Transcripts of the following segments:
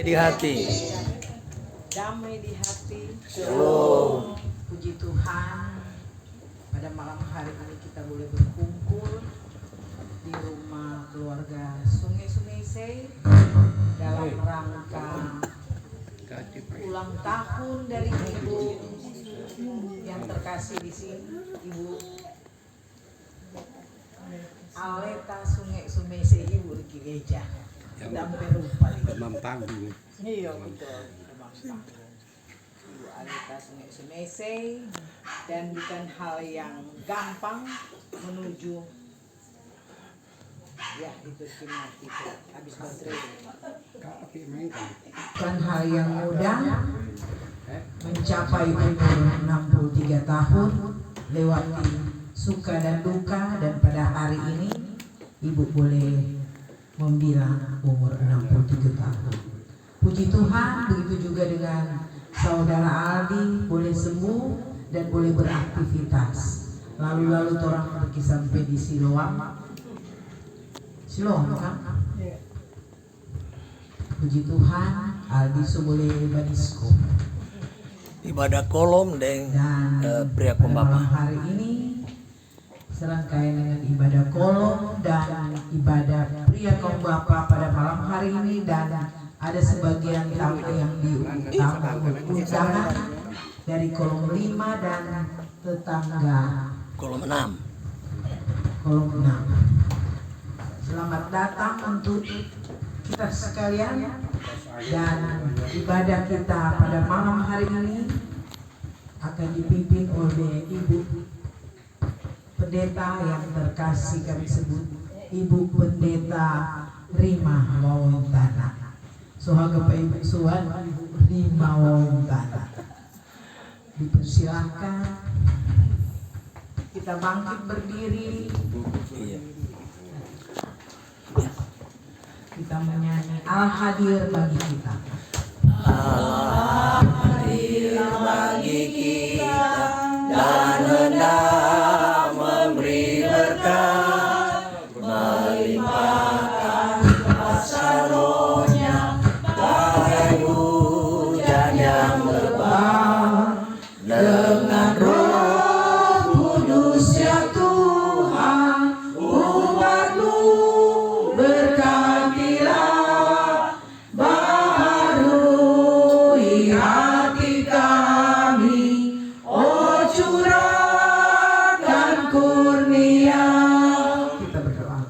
di hati. Damai di hati. Shalom. Puji Tuhan, pada malam hari ini kita boleh berkumpul di rumah keluarga Sungai Sei dalam rangka ulang tahun dari Ibu yang terkasih di sini, Ibu Aleta Sungai Sei, Ibu di gereja Dampe Rupa. Mampang. Iya betul, Mampang. Ibu Aleta Sungai Sei, dan bukan hal yang gampang menuju ya itu kimat itu habis baterai. Bukan hal yang mudah mencapai umur 63 tahun, lewati suka dan duka, dan pada hari ini Ibu boleh membilang umur 63 tahun. Puji Tuhan, begitu juga dengan Saudara Aldi boleh sembuh dan boleh beraktivitas. Lalu orang pergi sampai di Siloam kan? Puji Tuhan, Aldi boleh badisko. Ibadah kolom dan pria pada pembapa. malam hari ini serangkaian dengan ibadah kolom dan ibadah pria kaum bapa pada malam hari ini, dan ada sebagian tamu yang diundang dari kolom 5 dan tetangga Kolom 6. kolom 6. Selamat datang untuk kita sekalian, dan ibadah kita pada malam hari ini akan dipimpin oleh Ibu Pendeta yang terkasih, kami sebut Ibu Pendeta Rima Wawontana. Sohaga Pak Ibu Suwan, Ibu Rima Wawontana. Dipersilahkan kita bangkit berdiri. Iya. Kita menyanyi Al-Hadir bagi kita. Hadir bagi kita dan hendak memberi berkat, melimpahkan kuasa Roh-Nya bagai hujan yang lebat, dengan Roh Kudus ya Tuhan, umat-Mu berkatilah, baharui hati kami, oh curahkan kurnia. Kita berdoa.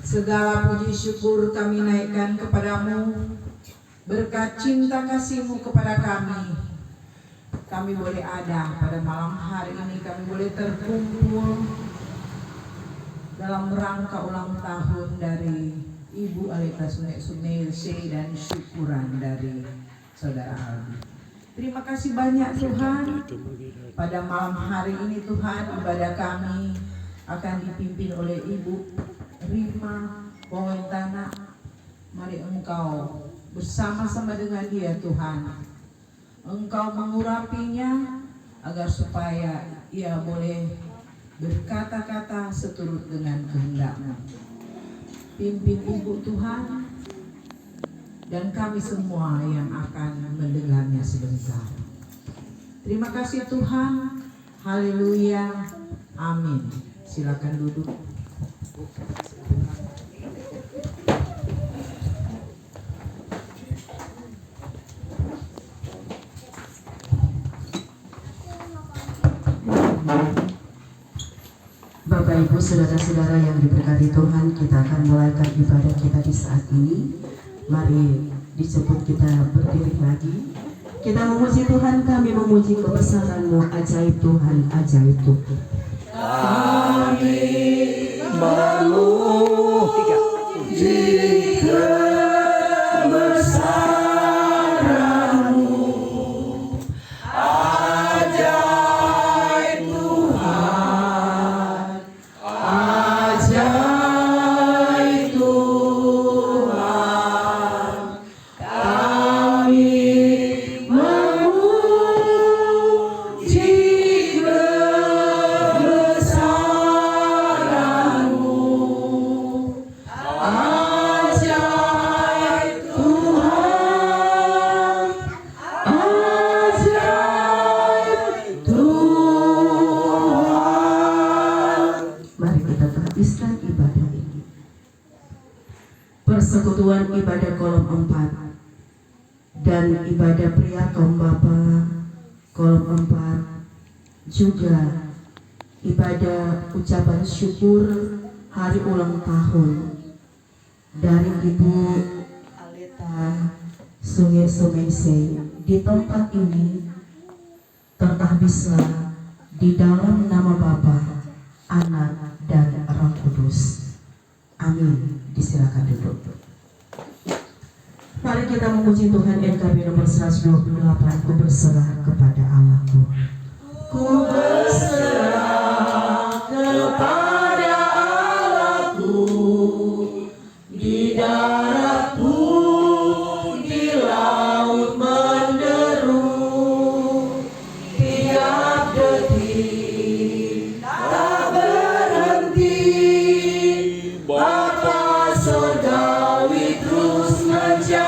Segala puji syukur kami naikkan kepadamu, berkat cinta kasih-Mu kepada kami. Kami boleh ada pada malam hari ini, kami boleh terkumpul dalam rangka ulang tahun dari Ibu Aleta Sungai Sei dan syukuran dari Saudara Aldi. Terima kasih banyak Tuhan. Pada malam hari ini Tuhan, ibadah kami akan dipimpin oleh Ibu Rima Wawontana. Mari Engkau bersama-sama dengan dia Tuhan, Engkau mengurapinya agar supaya ia boleh berkata-kata seturut dengan kehendak-Mu. Pimpin Ibu Tuhan dan kami semua yang akan mendengarnya sebentar. Terima kasih Tuhan. Haleluya. Amin. Silakan duduk. Bapak Ibu saudara-saudara yang diberkati Tuhan, kita akan mulaikan ibadah kita di saat ini. Mari disebut kita berdiri lagi. Kita memuji Tuhan, kami memuji kebesaran-Mu, ajaib Tuhan, ajaib Tuhan. Kami memuji kebesaran-Mu, ajaib Tuhan, ajaib Tuhan. Kami memuji kebesaran-Mu, ajaib Tuhan. ibadah kolom 4 dan ibadah pria kaum bapa kolom 4, juga ibadah ucapan syukur hari ulang tahun dari Ibu Aleta Sungai Sumese. Di tempat ini terhabislah di dalam nama Bapa, Anak, dan Roh Kudus. Amin. Disilakan duduk. Mari kita memuji Tuhan. NKB nomor 128. Ku berserah kepada Allahku. Ku berserah kepada Allahku, di darat pun, di laut menderu, tiap detik tak berhenti. Bapa surgawi terus menjagaku.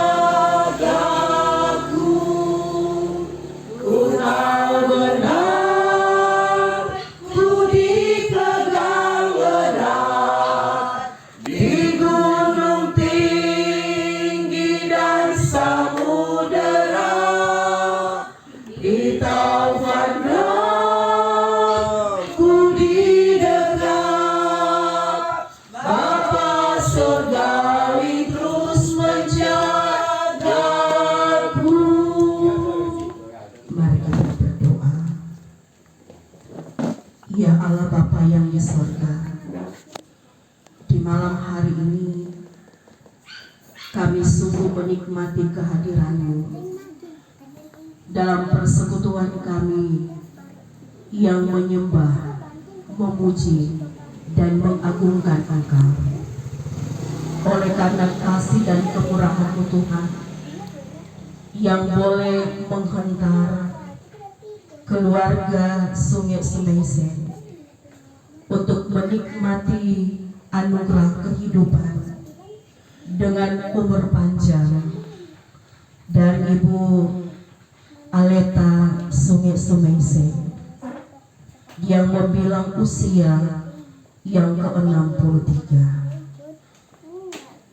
Ku tahu benar, ku dipegang erat di gunung tinggi dan samudera, di taufan ku didekat. Bapa surgawi terus menjagaku. Mari kita berdoa. Ya Allah Bapa yang di surga, di malam hari ini kami sungguh menikmati kehadiran-Mu dalam persekutuan kami yang menyembah, memuji, dan mengagungkan Engkau. Oleh karena kasih dan kemurahan-Mu Tuhan, yang boleh menghentar keluarga Sungai Sumese untuk menikmati anugerah kehidupan dengan umur panjang dari Ibu Aleta Sungai Sumese yang membilang usia yang ke-63.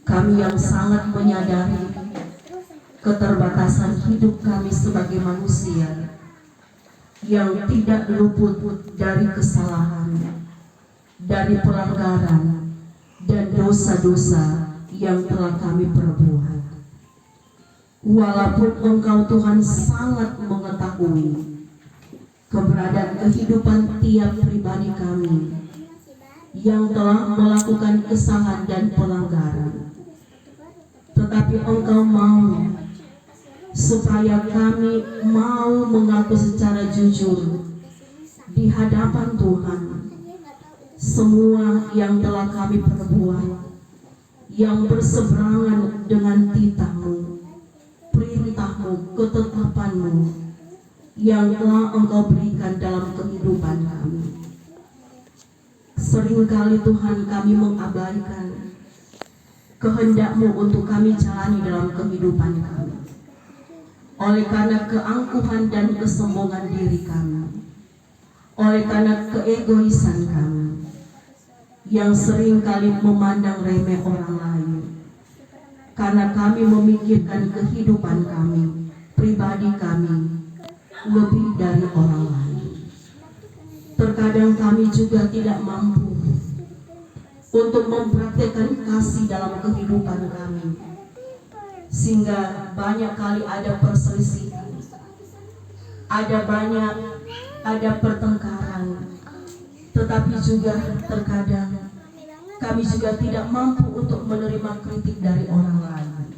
Kami yang sangat menyadari keterbatasan hidup kami sebagai manusia yang tidak luput dari kesalahan, dari pelanggaran dan dosa-dosa yang telah kami perbuat. Walaupun Engkau Tuhan sangat mengetahui keberadaan kehidupan tiap pribadi kami yang telah melakukan kesalahan dan pelanggaran, tetapi Engkau mau supaya kami mau mengaku secara jujur di hadapan Tuhan semua yang telah kami perbuat yang berseberangan dengan titah-Mu, perintah-Mu, ketetapan-Mu yang telah Engkau berikan dalam kehidupan kami. Seringkali Tuhan kami mengabaikan kehendak-Mu untuk kami jalani dalam kehidupan kami. Oleh karena keangkuhan dan kesombongan diri kami, oleh karena keegoisan kami, yang seringkali memandang remeh orang lain, karena kami memikirkan kehidupan kami, pribadi kami, lebih dari orang lain. Terkadang kami juga tidak mampu untuk mempraktikkan kasih dalam kehidupan kami, sehingga banyak kali ada perselisihan, ada pertengkaran, tetapi juga terkadang kami juga tidak mampu untuk menerima kritik dari orang lain.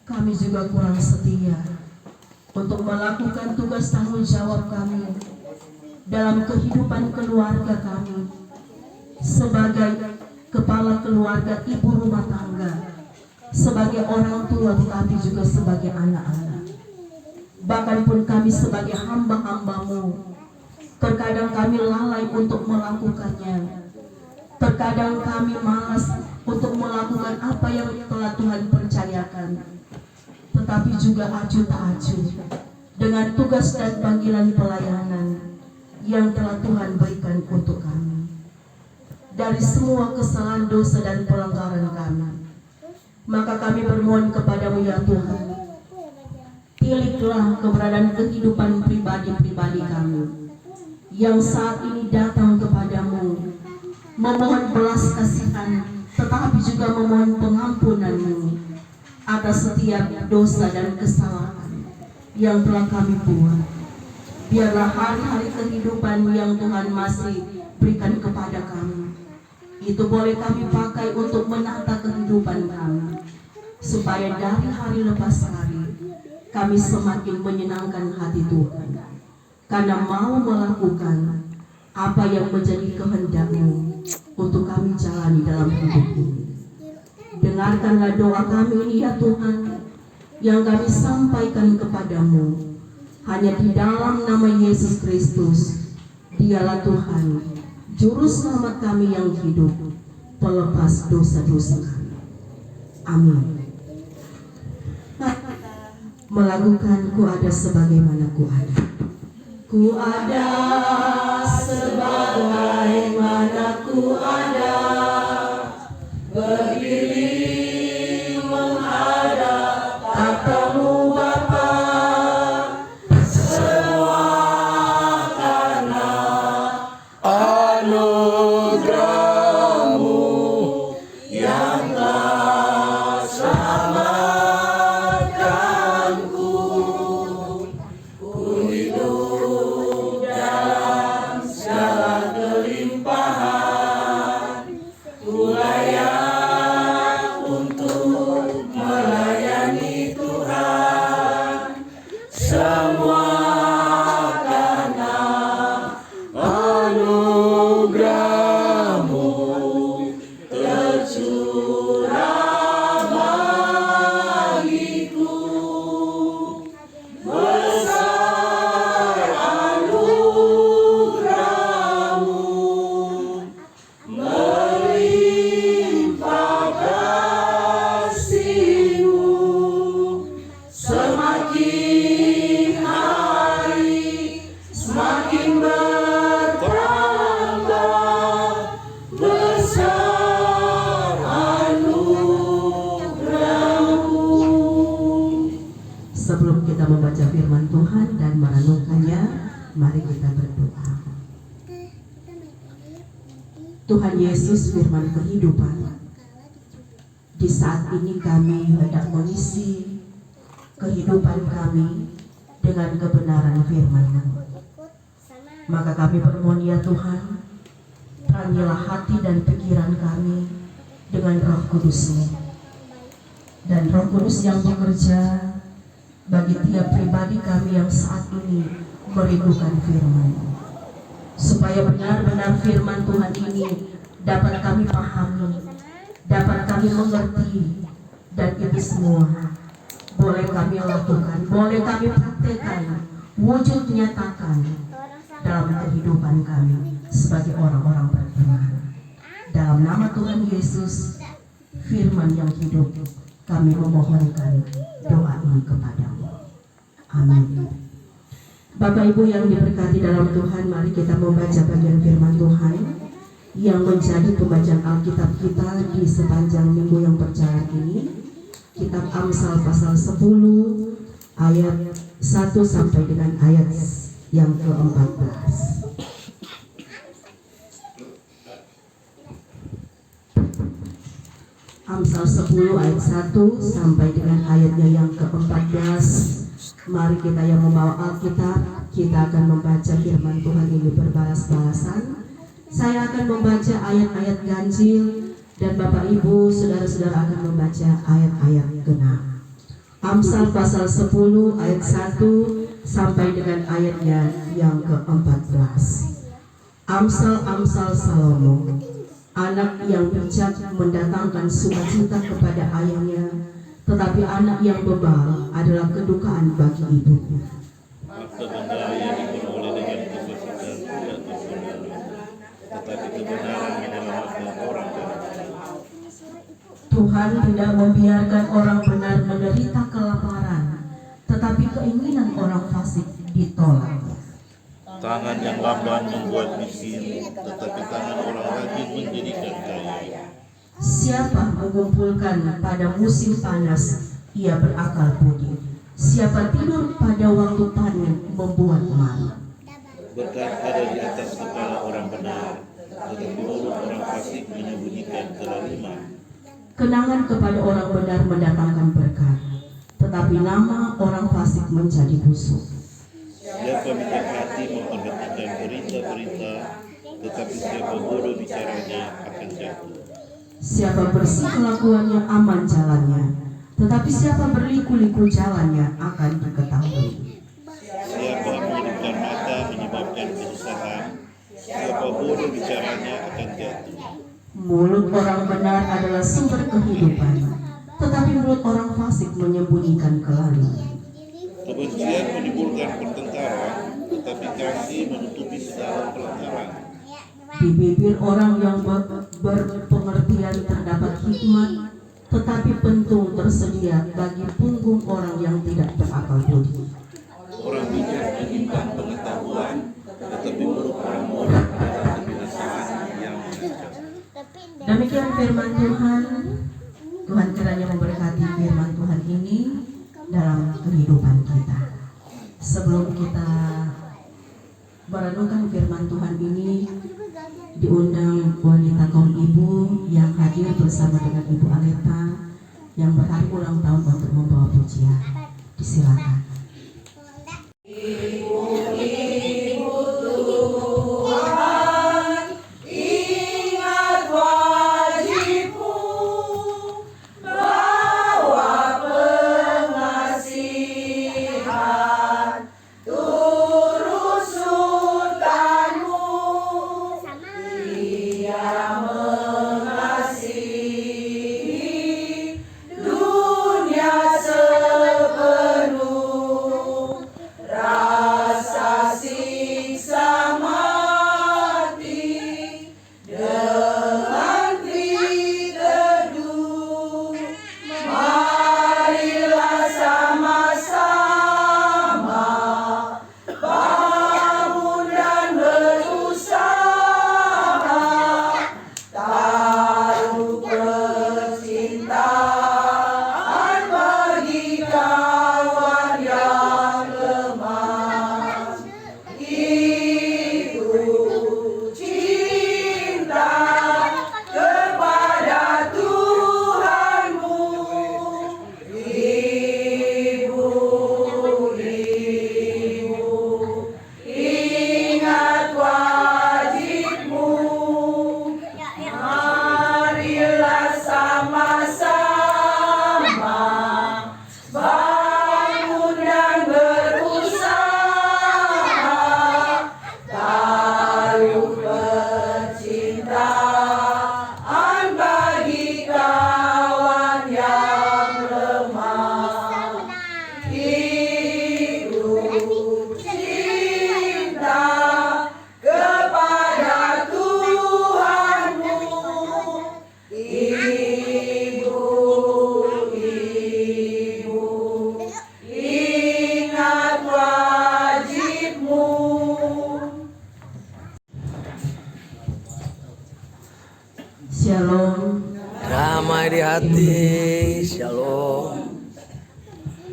Kami juga kurang setia untuk melakukan tugas tanggung jawab kami dalam kehidupan keluarga kami sebagai kepala keluarga, ibu rumah tangga, sebagai orang tua, tetapi juga sebagai anak-anak. Bahkan pun kami sebagai hamba-hamba-Mu, terkadang kami lalai untuk melakukannya. Terkadang kami malas untuk melakukan apa yang telah Tuhan percayakan. Tetapi juga acuh tak acuh dengan tugas dan panggilan pelayanan yang telah Tuhan berikan untuk kami. Dari semua kesalahan, dosa, dan pelanggaran kami, Maka kami bermohon kepadamu ya Tuhan, pilihlah keberadaan kehidupan pribadi-pribadi kami yang saat ini datang kepadamu, memohon belas kasihan, tetapi juga memohon pengampunan-Mu atas setiap dosa dan kesalahan yang telah kami buat. Biarlah hari-hari kehidupan yang Tuhan masih berikan kepada kami, itu boleh kami pakai untuk menata kehidupan kami, supaya dari hari lepas hari kami semakin menyenangkan hati Tuhan, karena mau melakukan apa yang menjadi kehendak-Mu untuk kami jalani dalam hidup ini. Dengarkanlah doa kami ini ya Tuhan, yang kami sampaikan kepadamu hanya di dalam nama Yesus Kristus. Dialah Tuhan, Juru Selamat kami yang hidup, pelepas dosa-dosa kami. Amin. Melakukan ku ada sebagaimana ku ada. Ku ada sebagaimana ku ada, berdiri menghadap tatamu Bapa, semua karena anugerah-Mu yang telah selamatkanku. Ku hidup dalam segala kelimpahan, ku layak untuk melayani Tuhan. Semua karena anugerah-Mu tercurah bagiku. Besar anugerah-Mu, melimpah kasih-Mu, semakin hari semakin bertambah. Besar anugerah-Mu. Sebelum kita membaca firman Tuhan dan merenungkannya, mari kita berdoa. Tuhan Yesus, firman kehidupan, di saat ini kami hendak mengisi kehidupan kami dengan kebenaran firman-Mu. Maka kami bermohon ya Tuhan, terangilah hati dan pikiran kami dengan Roh Kudus-Mu, dan Roh Kudus yang bekerja bagi tiap pribadi kami yang saat ini merindukan firman-Mu, supaya benar-benar firman Tuhan ini dapat kami pahami, dapat kami mengerti, dan itu semua boleh kami lakukan, boleh kami praktekkan, wujud nyatakan dalam kehidupan kami sebagai orang-orang beriman. Dalam nama Tuhan Yesus, firman yang hidup, kami memohonkan doa ini kepadamu. Amin. Bapak Ibu yang diberkati dalam Tuhan, mari kita membaca bagian firman Tuhan yang menjadi pembacaan Alkitab kita di sepanjang minggu yang berjalan ini. Kitab Amsal pasal 10 ayat 1 sampai dengan ayat yang ke-14. Amsal 10 ayat 1 sampai dengan ayatnya yang ke-14. Mari kita yang membawa Alkitab, kita akan membaca firman Tuhan ini berbalas-balasan. Saya akan membaca ayat-ayat ganjil dan Bapak Ibu, saudara-saudara akan membaca ayat-ayat genap. Amsal pasal 10 ayat 1 sampai dengan ayatnya yang ke-14. Amsal Salomo. Anak yang bijak mendatangkan sukacita kepada ayahnya, tetapi anak yang bebal adalah kedukaan bagi ibunya. Harta benda yang diperoleh dengan kesusahan tidak tersaudara, tetapi kebenaran menyelamatkan orang benar. Tuhan tidak membiarkan orang benar menderita kelaparan, tetapi keinginan orang fasik ditolak. Tangan yang lamban membuat miskin, tetapi tangan orang rajin menjadikan kaya. Siapa mengumpulkan pada musim panas, ia berakal budi. Siapa tidur pada waktu panen, membuat malu. Berkat ada di atas kepala orang benar, tetapi mulut orang fasik menyembunyikan kezaliman. Kenangan kepada orang benar mendatangkan berkat, tetapi nama orang fasik menjadi busuk. Siapa bijak hati memperhatikan berita-berita, tetapi siapa bodoh bicaranya akan jatuh. Siapa bersih kelakuannya, aman jalannya, tetapi siapa berliku-liku jalannya akan diketahui. Siapa menyilaukan mata menyebabkan kesusahan, siapa bodoh bicaranya akan jatuh. Mulut orang benar adalah sumber kehidupan, tetapi mulut orang fasik menyembunyikan kelaluan. Kebencian menimbulkan pertengkaran, tetapi kasih menutupi segala pelanggaran. Di bibir orang yang berpengertian terdapat hikmat, tetapi pentung tersedia bagi punggung orang yang tidak berakal budi. Orang bijak menyimpan pengetahuan, tetapi mulut orang bodoh adalah kebinasaan yang mengancam. Demikian firman Tuhan. Tuhan kiranya memberkati firman Tuhan ini dalam kehidupan kita. Sebelum kita merenungkan firman Tuhan ini, diundang wanita kaum ibu yang hadir bersama dengan Ibu Aleta yang berhari ulang tahun untuk membawa pujian. Disilakan. Shalom. Damai di hati, shalom.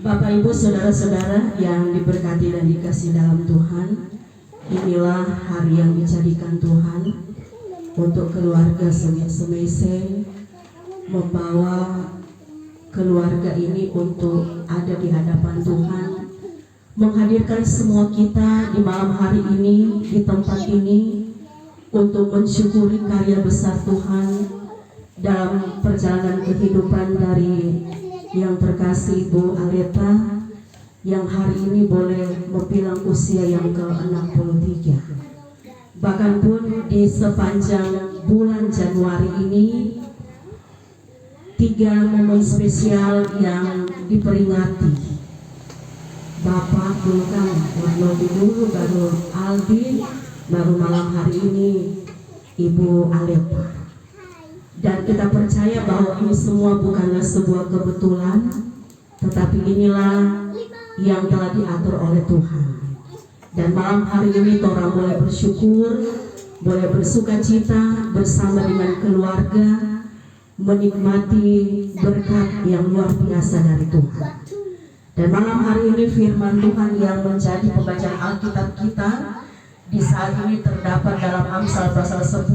Bapak Ibu saudara-saudara yang diberkati dan dikasihi dalam Tuhan, inilah hari yang dijadikan Tuhan untuk keluarga Semese membawa keluarga ini untuk ada di hadapan Tuhan, menghadirkan semua kita di malam hari ini di tempat ini untuk mensyukuri karya besar Tuhan dalam perjalanan kehidupan dari yang terkasih Ibu Aleta yang hari ini boleh membilang usia yang ke-63. Bahkan pun di sepanjang bulan Januari ini 3 momen spesial yang diperingati. Bapak dulu kan, Warnodi dulu, baru Aldi, baru malam hari ini Ibu Aleta. Dan kita percaya bahwa ini semua bukanlah sebuah kebetulan, tetapi inilah yang telah diatur oleh Tuhan. Dan malam hari ini orang boleh bersyukur, boleh bersuka cita bersama dengan keluarga, menikmati berkat yang luar biasa dari Tuhan. Dan malam hari ini firman Tuhan yang menjadi pembacaan Alkitab kita di saat ini terdapat dalam Amsal pasal 10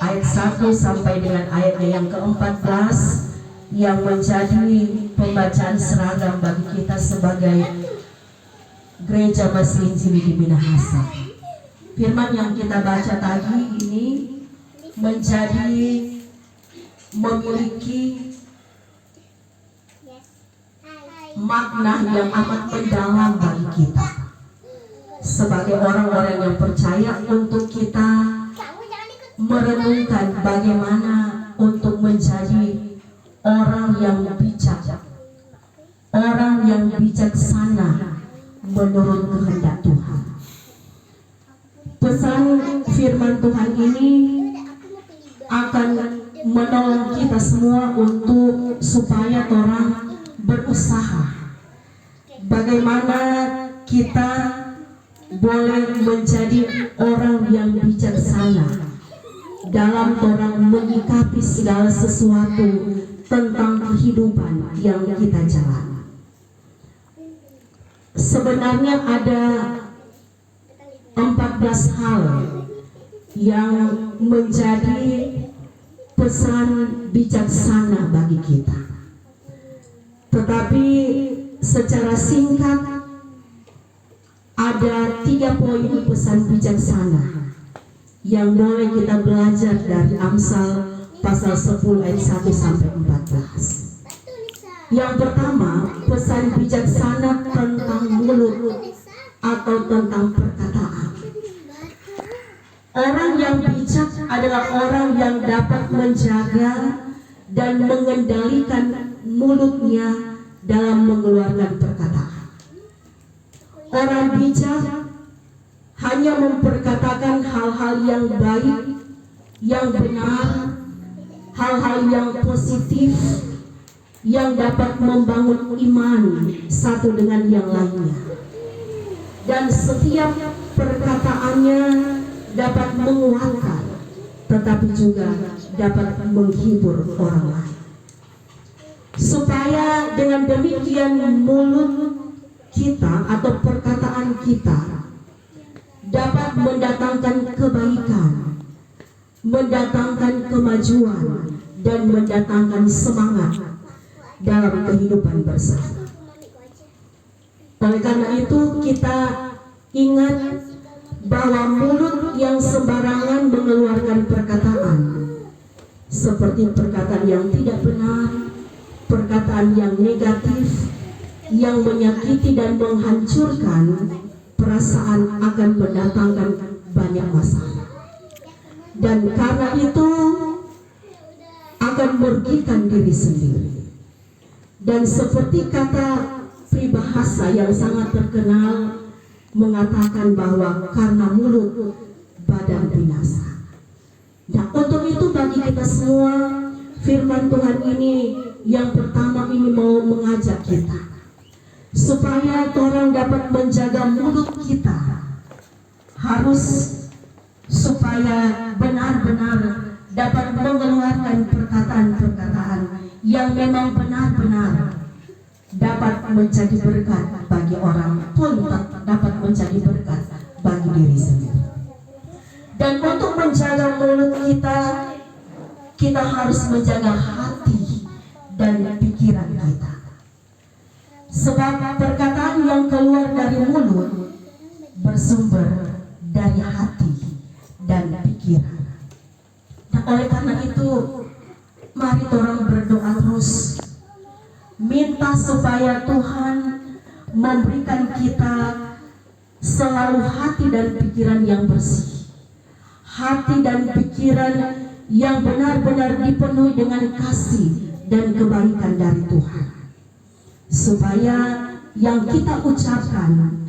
ayat 1 sampai dengan ayatnya yang ke-14, yang menjadi pembacaan seragam bagi kita sebagai Gereja Masih Injili di Minahasa. Firman yang kita baca tadi ini memiliki makna yang amat mendalam bagi kita sebagai orang-orang yang percaya, untuk kita merenungkan bagaimana untuk menjadi orang yang bijak, orang yang bijaksana menurut kehendak Tuhan. Pesan firman Tuhan ini akan menolong kita semua untuk supaya orang berusaha bagaimana kita boleh menjadi orang yang bijaksana dalam orang menyikapi segala sesuatu tentang kehidupan yang kita jalani. Sebenarnya ada 14 hal yang menjadi pesan bijaksana bagi kita. Tetapi secara singkat ada 3 poin pesan bijaksana yang boleh kita belajar dari Amsal pasal 10 ayat 1 sampai 14. Yang pertama, pesan bijaksana tentang mulut atau tentang perkataan. Orang yang bijak adalah orang yang dapat menjaga dan mengendalikan mulutnya dalam mengeluarkan perkataan. Orang bijak hanya memperkatakan hal-hal yang baik, yang benar, hal-hal yang positif, yang dapat membangun iman satu dengan yang lainnya. Dan setiap perkataannya dapat menguatkan, tetapi juga dapat menghibur orang lain. Supaya dengan demikian mulut kita atau perkataan kita dapat mendatangkan kebaikan, mendatangkan kemajuan, dan mendatangkan semangat dalam kehidupan bersama. Oleh karena itu kita ingat bahwa mulut yang sembarangan mengeluarkan perkataan, seperti perkataan yang tidak benar, perkataan yang negatif, yang menyakiti dan menghancurkan perasaan, akan mendatangkan banyak masalah. Dan karena itu akan merugikan diri sendiri. Dan seperti kata peribahasa yang sangat terkenal mengatakan bahwa karena mulut badan binasa. Nah, untuk itu bagi kita semua, firman Tuhan ini yang pertama ini mau mengajak kita supaya orang dapat menjaga mulut kita, harus supaya benar-benar dapat mengeluarkan perkataan-perkataan yang memang benar-benar dapat menjadi berkat bagi orang pun dapat menjadi berkat bagi diri sendiri. Dan untuk menjaga mulut kita, kita harus menjaga hati dan pikiran kita. Sebab perkataan yang keluar dari mulut bersumber dari hati dan pikiran. Dan oleh karena itu, mari orang berdoa terus, minta supaya Tuhan memberikan kita selalu hati dan pikiran yang bersih, hati dan pikiran yang benar-benar dipenuhi dengan kasih dan kebaikan dari Tuhan, supaya yang kita ucapkan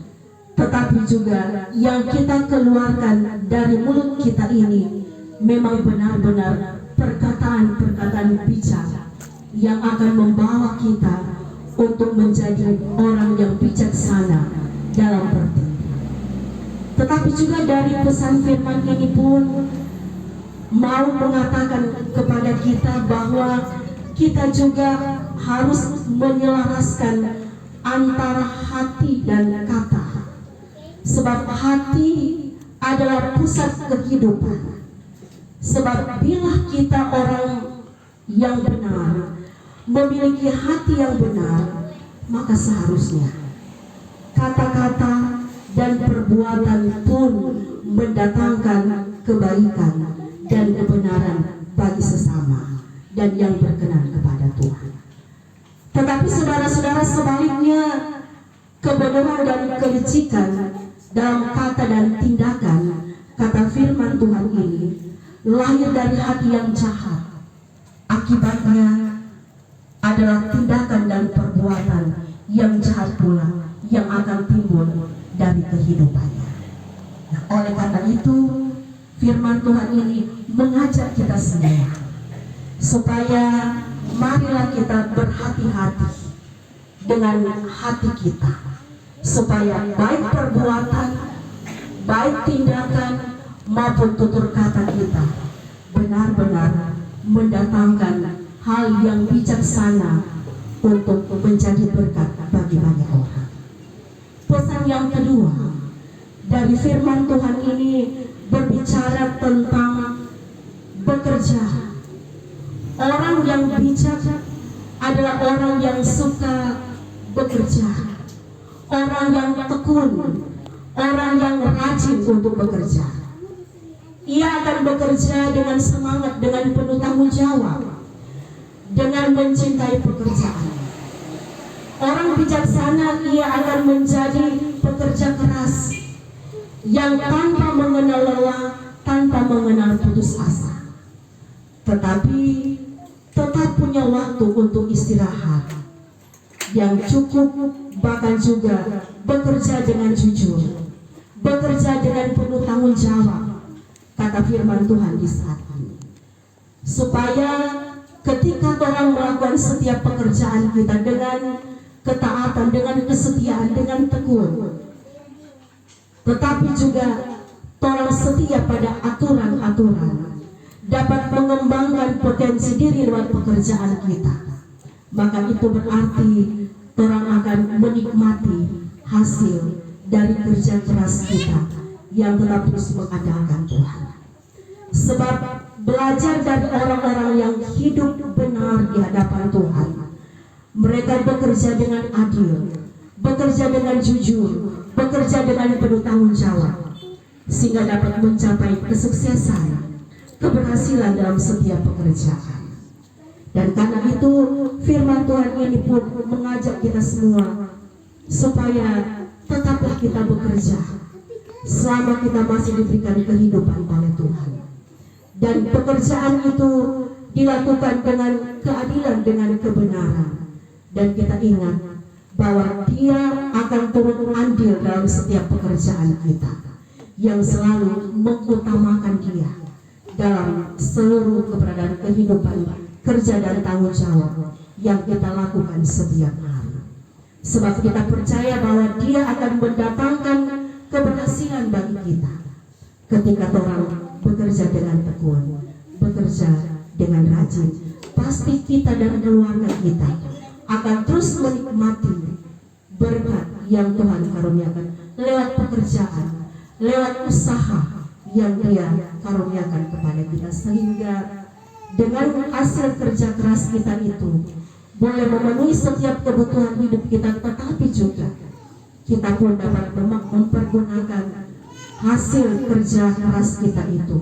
tetapi juga yang kita keluarkan dari mulut kita ini memang benar-benar perkataan-perkataan bijak yang akan membawa kita untuk menjadi orang yang bijaksana dalam bertindak. Tetapi juga dari pesan firman ini pun mau mengatakan kepada kita bahwa kita juga harus menyelaraskan antara hati dan kata. Sebab hati adalah pusat kehidupan. Sebab bila kita orang yang benar, memiliki hati yang benar, maka seharusnya kata-kata dan perbuatan pun mendatangkan kebaikan dan kebenaran bagi sesama dan yang berkenan kepada Tuhan. Tetapi saudara-saudara, sebaliknya kebenaran dan kelicikan dalam kata dan tindakan, kata firman Tuhan ini lahir dari hati yang jahat. Akibatnya adalah tindakan dan perbuatan yang jahat pula yang akan timbul dari kehidupannya. Nah, oleh karena itu firman Tuhan ini mengajak kita semua supaya marilah kita berhati-hati dengan hati kita, supaya baik perbuatan, baik tindakan maupun tutur kata kita benar-benar mendatangkan hal yang bijaksana untuk menjadi berkat bagi banyak orang. Pesan yang kedua dari firman Tuhan ini berbicara tentang bekerja. Orang yang bijak adalah orang yang suka bekerja, orang yang tekun, orang yang rajin untuk bekerja. Ia akan bekerja dengan semangat, dengan penuh tanggung jawab, dengan mencintai pekerjaan. Orang bijaksana, ia akan menjadi pekerja keras yang tanpa mengenal lelah, tanpa mengenal putus asa, tetapi tetap punya waktu untuk istirahat yang cukup, bahkan juga bekerja dengan jujur, bekerja dengan penuh tanggung jawab, kata firman Tuhan di saat ini. Supaya ketika orang melakukan setiap pekerjaan kita dengan ketaatan, dengan kesetiaan, dengan tekun, tetapi juga orang setia pada aturan-aturan, dapat mengembangkan potensi diri lewat pekerjaan kita, maka itu berarti orang akan menikmati hasil dari kerja keras kita yang tetap terus mengandalkan Tuhan. Sebab belajar dari orang-orang yang hidup benar di hadapan Tuhan, mereka bekerja dengan adil, bekerja dengan jujur, bekerja dengan penuh tanggung jawab, sehingga dapat mencapai kesuksesan, keberhasilan dalam setiap pekerjaan. Dan karena itu firman Tuhan ini pun mengajak kita semua supaya tetaplah kita bekerja selama kita masih diberikan kehidupan oleh Tuhan. Dan pekerjaan itu dilakukan dengan keadilan, dengan kebenaran. Dan kita ingat bahwa Dia akan turut andil dalam setiap pekerjaan kita, yang selalu mengutamakan Dia dalam seluruh keberadaan kehidupan, kerja dan tanggung jawab yang kita lakukan setiap hari. Sebab kita percaya bahwa Dia akan mendatangkan keberhasilan bagi kita ketika orang bekerja dengan tekun, bekerja dengan rajin. Pasti kita dan keluarga kita akan terus menikmati berkat yang Tuhan karuniakan lewat pekerjaan, lewat usaha yang Dia karuniakan kepada kita, sehingga dengan hasil kerja keras kita itu boleh memenuhi setiap kebutuhan hidup kita, tetapi juga kita pun dapat mempergunakan hasil kerja keras kita itu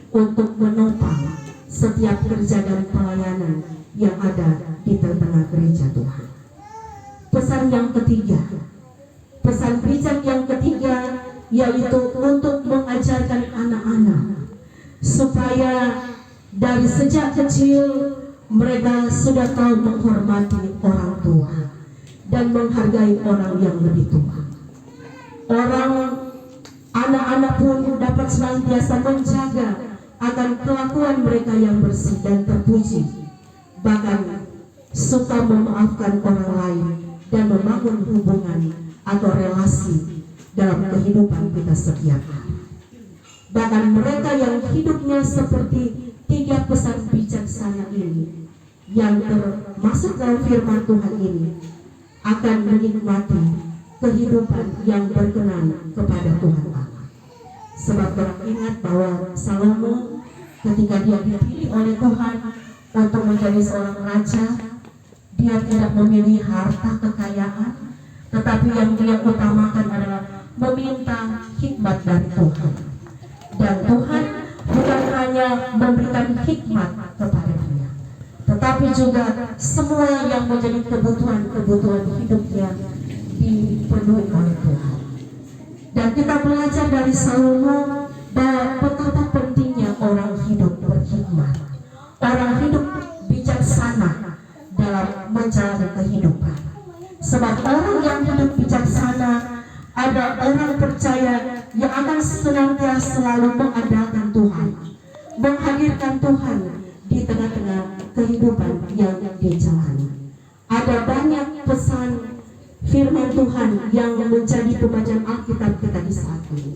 untuk menopang setiap kerja dan pelayanan yang ada di tengah gereja Tuhan. Pesan yang ketiga, pesan bijak yang ketiga, yaitu untuk mengajarkan anak-anak supaya dari sejak kecil mereka sudah tahu menghormati orang tua dan menghargai orang yang lebih tua. Anak-anak pun dapat senantiasa menjaga akan kelakuan mereka yang bersih dan terpuji, bahkan suka memaafkan orang lain dan membangun hubungan atau relasi dalam kehidupan kita setiap hari. Bahkan mereka yang hidupnya seperti 3 pesan bijaksana ini, yang termasuk dalam firman Tuhan ini, akan menikmati kehidupan yang berkenan kepada Tuhan Allah. Sebab orang ingat bahwa Salomo ketika dia dipilih oleh Tuhan untuk menjadi seorang raja, dia tidak memilih harta kekayaan, tetapi yang dia utamakan adalah meminta hikmat dari Tuhan. Dan Tuhan bukan hanya memberikan hikmat kepada dia, tetapi juga semua yang menjadi kebutuhan hidupnya dipenuhi oleh Tuhan. Dan kita belajar dari Salomo bahwa betapa pentingnya orang hidup berhikmat, orang hidup bijaksana dalam menjalani kehidupan. Sebab orang yang hidup bijaksana ada orang percaya yang akan senantiasa selalu mengandalkan Tuhan, menghadirkan Tuhan di tengah-tengah kehidupan yang dijalani. Ada banyak pesan firman Tuhan yang menjadi pembacaan Alkitab kita di saat ini,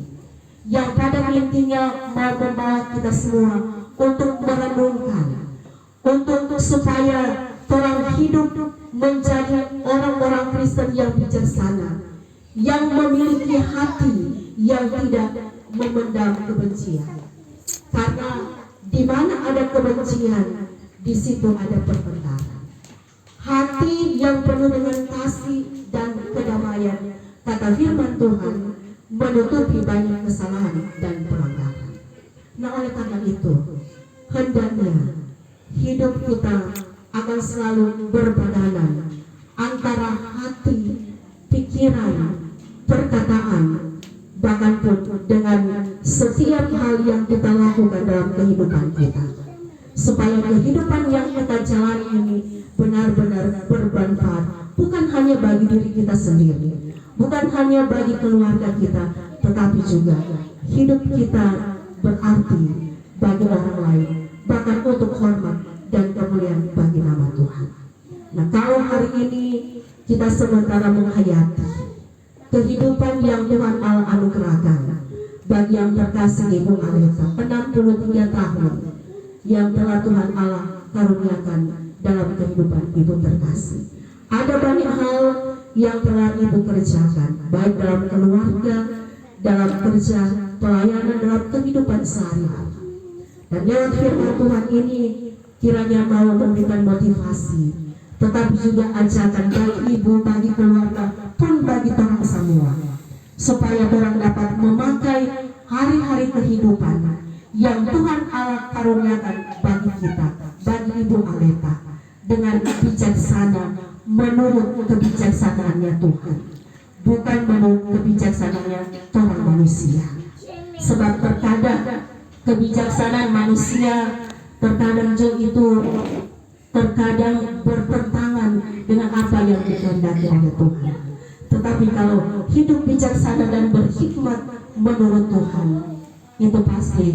yang pada intinya mau membawa kita semua untuk merenungkan, untuk supaya orang hidup menjadi orang-orang Kristen yang bijaksana, yang memiliki hati yang tidak memendam kebencian. Karena di mana ada kebencian, di situ ada pertengkaran. Hati yang penuh dengan kasih dan kedamaian, kata firman Tuhan, menutupi banyak kesalahan dan pelanggaran. Nah, oleh karena itu, hendaknya hidup kita akan selalu berbadanan antara hati, pikiran, perkataan, bahkan pun dengan setiap hal yang kita lakukan dalam kehidupan kita, supaya kehidupan yang kita jalani ini benar-benar bermanfaat, bukan hanya bagi diri kita sendiri, bukan hanya bagi keluarga kita, tetapi juga hidup kita berarti bagi orang lain, bahkan untuk hormat dan kemuliaan bagi nama Tuhan. Nah, kalau hari ini kita sementara menghayati kehidupan yang Tuhan Allah anugerahkan bagi yang terkasih Ibu Aleta, 63 tahun yang telah Tuhan Allah karuniakan dalam kehidupan Ibu terkasih. Ada banyak hal yang telah Ibu kerjakan, baik dalam keluarga, dalam kerja, pelayanan, dalam kehidupan sehari-hari. Dan lewat firman Tuhan ini kiranya mau memberikan motivasi, tetapi juga ajakan bagi ibu, bagi keluarga, pun bagi orang semua, supaya orang dapat memakai hari-hari kehidupan yang Tuhan Allah karuniakan bagi kita, bagi Ibu Aleta, dengan bijaksana menurut kebijaksanaannya Tuhan, bukan menurut kebijaksanaannya orang manusia. Sebab terkadang kebijaksanaan manusia terkadang itu terkadang bertentangan dengan apa yang dikehendaki oleh Tuhan. Tetapi kalau hidup bijaksana dan berhikmat menurut Tuhan, itu pasti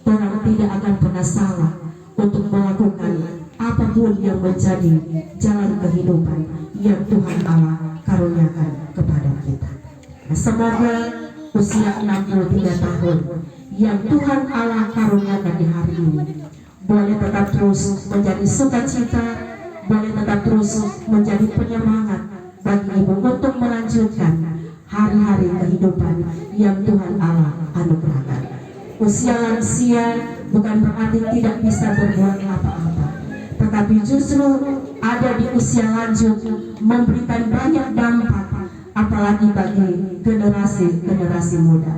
orang tidak akan pernah salah untuk melakukan apapun yang menjadi jalan kehidupan yang Tuhan Allah karuniakan kepada kita. Nah, semoga usia 63 tahun yang Tuhan Allah karuniakan di hari ini boleh tetap terus menjadi sukacita, boleh tetap terus menjadi penyemangat bagi ibu untuk melanjutkan hari-hari kehidupan yang Tuhan Allah anugerahkan. Usia lansia bukan berarti tidak bisa berbuat apa-apa, tetapi justru ada di usia lanjut memberikan banyak dampak, apalagi bagi generasi muda.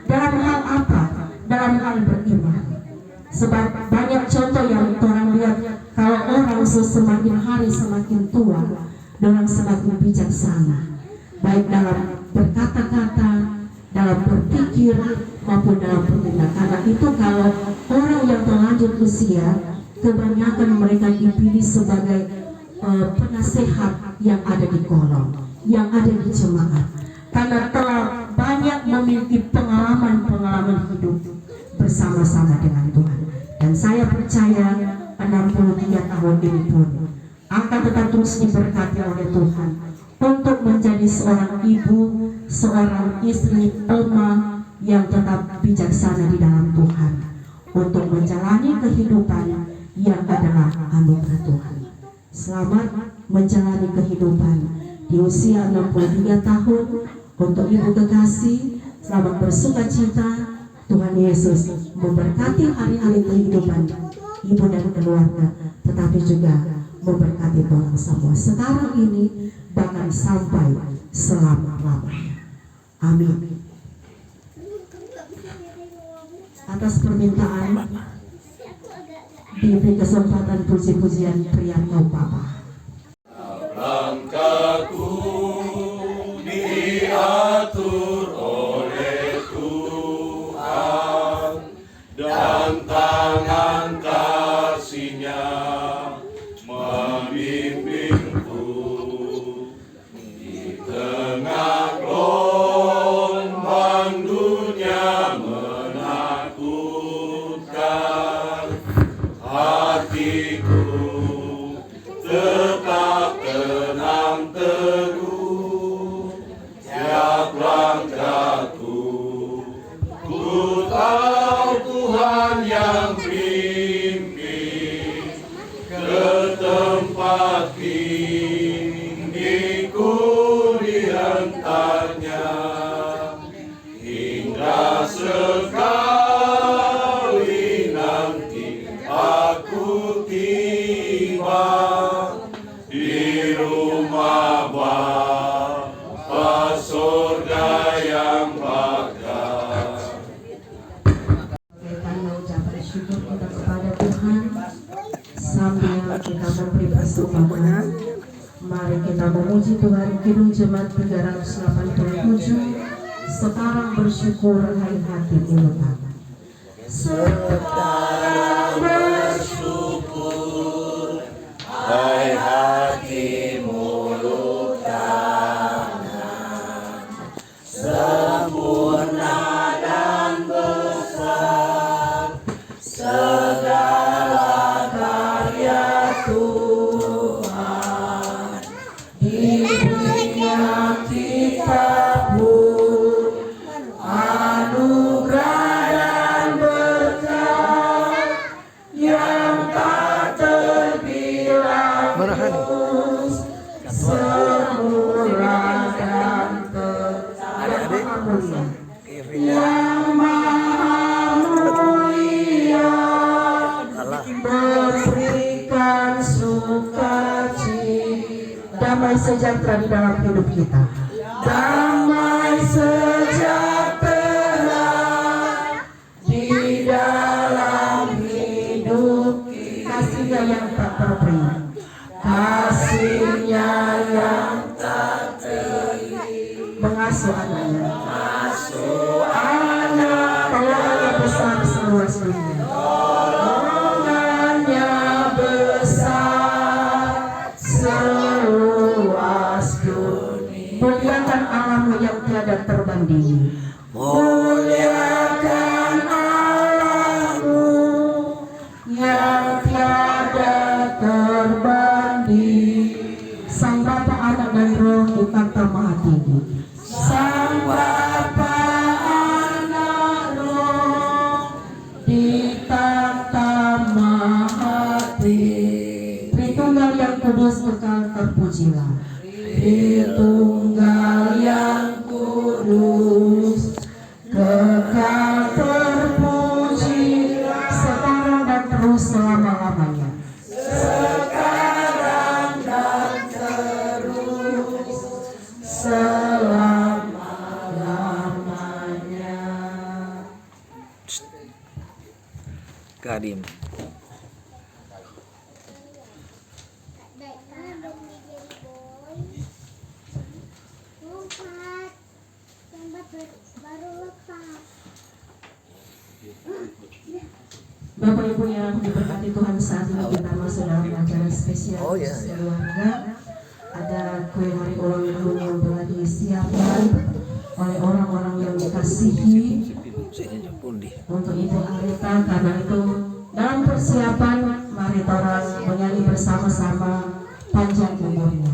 Dalam hal apa? Dalam hal beriman. Sebab banyak contoh yang orang lihat, kalau orang semakin hari semakin tua, orang semakin bijaksana, baik dalam berkata-kata, dalam berpikir maupun dalam bertindak. Karena itu kalau orang yang terlanjur usia, kebanyakan mereka dipilih sebagai penasehat yang ada di kolong, yang ada di jemaat, karena telah banyak memiliki pengalaman hidup bersama-sama dengan Tuhan. Dan saya percaya 63 tahun ini pun akan tetap terus diberkati oleh Tuhan untuk menjadi seorang ibu, seorang istri, oma yang tetap bijaksana di dalam Tuhan untuk menjalani kehidupan yang adalah anugerah Tuhan. Selamat menjalani kehidupan di usia 63 tahun. Untuk ibu kekasih, selamat bersuka cita. Tuhan Yesus memberkati hari-hari kehidupan ibu dan keluarga, tetapi juga memberkati orang semua sekarang ini bahkan sampai selama-lamanya. Amin. Atas permintaan diberi kesempatan puji-pujian Priyanto Bapa. Langkahku diatur oleh Tuhan dan tangan kasih-Nya membimbingku di tengah gelombang dunia menakutkan. Hatiku tetap tenang teguh, tiap langkahku ku tahu Tuhan yang bimbing ke tempat tinggiku diantarnya hingga sekali nanti aku tiba di rumah Bapa surga yang bakal. Tanda ucapan syukur kita kepada Tuhan sambil kita memberi persembahan. Mari kita memuji Tuhan. Kidung Jemaat 387. Sekarang bersyukur hai hati mulut tangan. Sekarang bersyukur Hai hati mulut Sempurna dan besar segala karya Tuhan, diberinya kita pun anugerah dan berkat yang tak terbilang terus semurah dan termulia yang maha mulia memberikan sukacita, damai sejahtera di dalam hidup kita, damai sejahtera di dalam hidup kita. Kasih-Nya yang tak terperi, kasih-Nya yang tak terperi, mengasuh anaknya, anak tolongannya besar seluas dunia, tolongannya besar seluas dunia. Muliakan Allah yang tiada terbanding, muliakan Allahmu yang tiada terbanding. Sang Bapa, Anak dan Roh ditata Maha Tinggi. Sang Bapa, Anak, Roh ditata Maha Tinggi. Tritunggal yang kudus kekal terpujilah. Tritunggal yang kudus kekal terpuji sekarang dan terus selama-lamanya. Sekarang dan terus selama-lamanya. Kadim. Bapak Ibu yang diberkati Tuhan, saat ini kita masuk dalam acara spesial keluarga. Ada kue hari ulang tahun yang telah disiapkan oleh orang-orang yang dikasihi untuk Ibu Arita. Karena itu dalam persiapan, mari orang menyanyi bersama-sama panjang umurnya,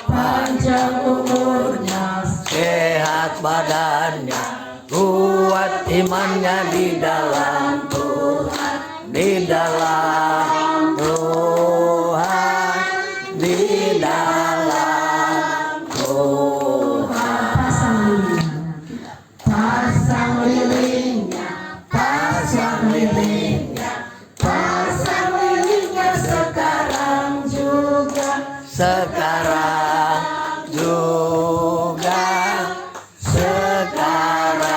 panjang umurnya, Sehat badannya, kuat imannya di dalam Tuhan, di dalam Tuhan, di dalam Tuhan. Pasang lilingnya, pasang lilingnya, pasang lilingnya sekarang juga. Sekarang juga, sekarang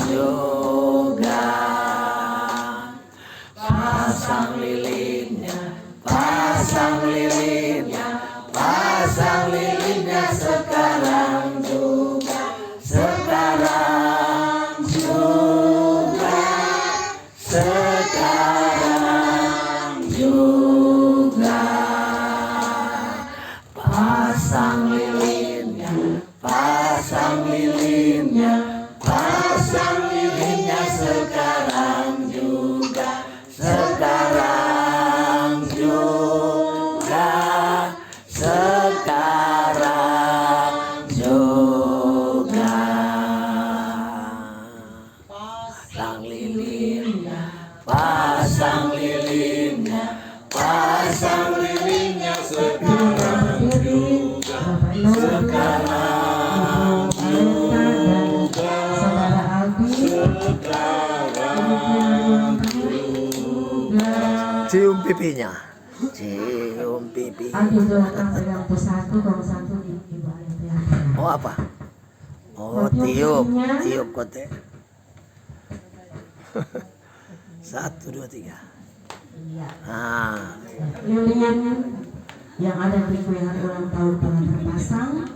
juga. Pasang lilinnya, pasang lilinnya, pasang lilinnya sekarang juga, sekarang juga, sekarang juga. Pasang lilinnya, pasang lilinnya, pasang lilinnya sekarang juga, sekarang juga, sekarang juga. Pasang lilinnya, pasang lilinnya, pasang lilinnya sekarang juga, sekarang juga, sekarang juga. Cium pipinya, cium pipi. Aldi doakan pegang pusatku, kalau satu di ibu ayah. Oh apa? Oh tiup, tiup kote. 1, 2, 3. Nah, Lilin yang ada di kuyangan ulang tahun telah terpasang,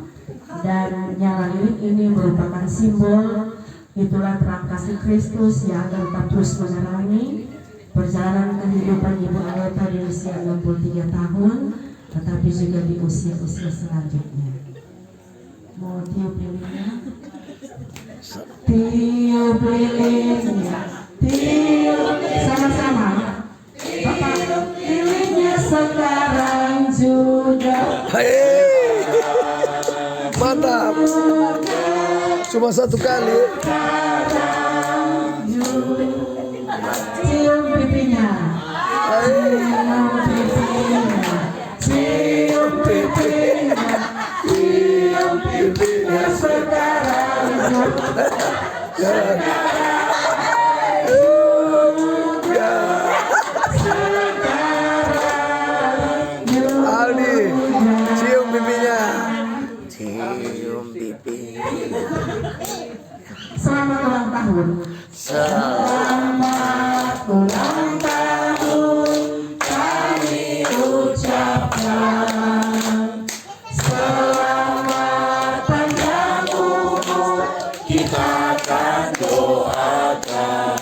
dan nyala lilin ini merupakan simbol itulah terang kasih Kristus yang akan tetap terus menerangi perjalanan kehidupan Ibu Aleta di usia 63 tahun, tetapi juga di usia-usia selanjutnya. Mau tiup lilinnya? Tiup lilinnya, tiup sama-sama. Bapak, lilinnya sekarang juga. hei, mantap. Cuma 1 kali. Cium pipinya, cium pipinya, cium pipinya, cium pipinya sekarang juga. Aldi, cium pipinya. Cium pipinya. Selamat ulang tahun. Selamat Ulang tahun kami ucapkan. Selamat panjang umur kita akan doakan.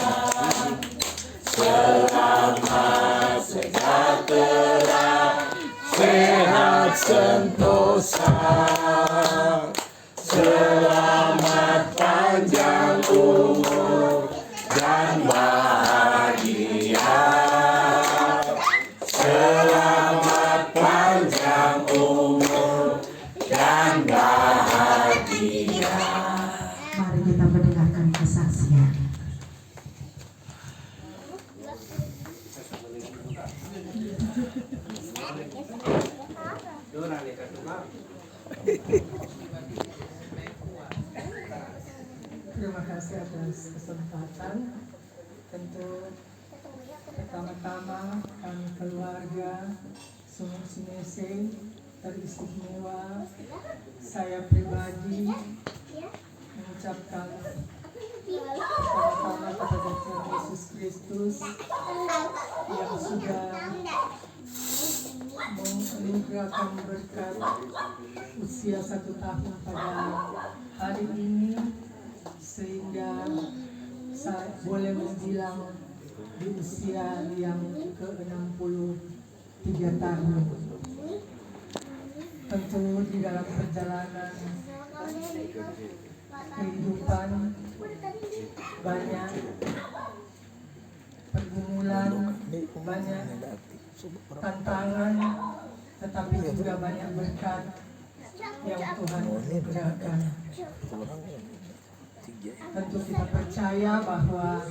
Selamat sejahtera, sehat sentosa. Selamat panjang umur dan bahagia. Selamat panjang umur dan bahagia. Mari kita mendengarkan kesaksian. Terima kasih atas kesempatan. Tentu pertama-tama kami keluarga Sumur Sinese teristimewa, saya pribadi mengucapkan pertama-tama kepada Tuhan Yesus Kristus yang sudah menganugerahkan berkat usia 1 tahun pada hari ini, sehingga saya boleh menjilang di usia yang ke-63 tahun. Tentu di dalam perjalanan kehidupan banyak pergumulan, banyak tantangan, tetapi juga banyak berkat yang Tuhan berikan. tentu kita percaya bahwa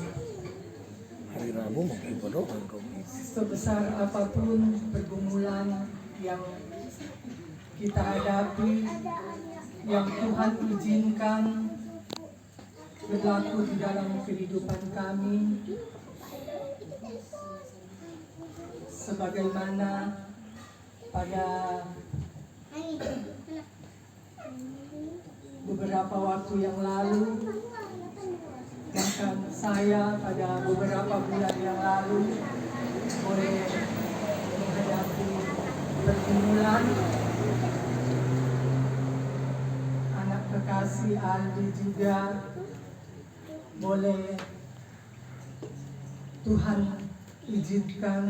Hari Rabu mungkin berdoa kami. sebesar apapun pergumulan yang kita hadapi, yang Tuhan izinkan berlaku di dalam kehidupan kami, sebagaimana pada beberapa waktu yang lalu, bahkan saya pada beberapa bulan yang lalu boleh menghadapi pergumulan. Anak kekasih Aldi juga boleh Tuhan izinkan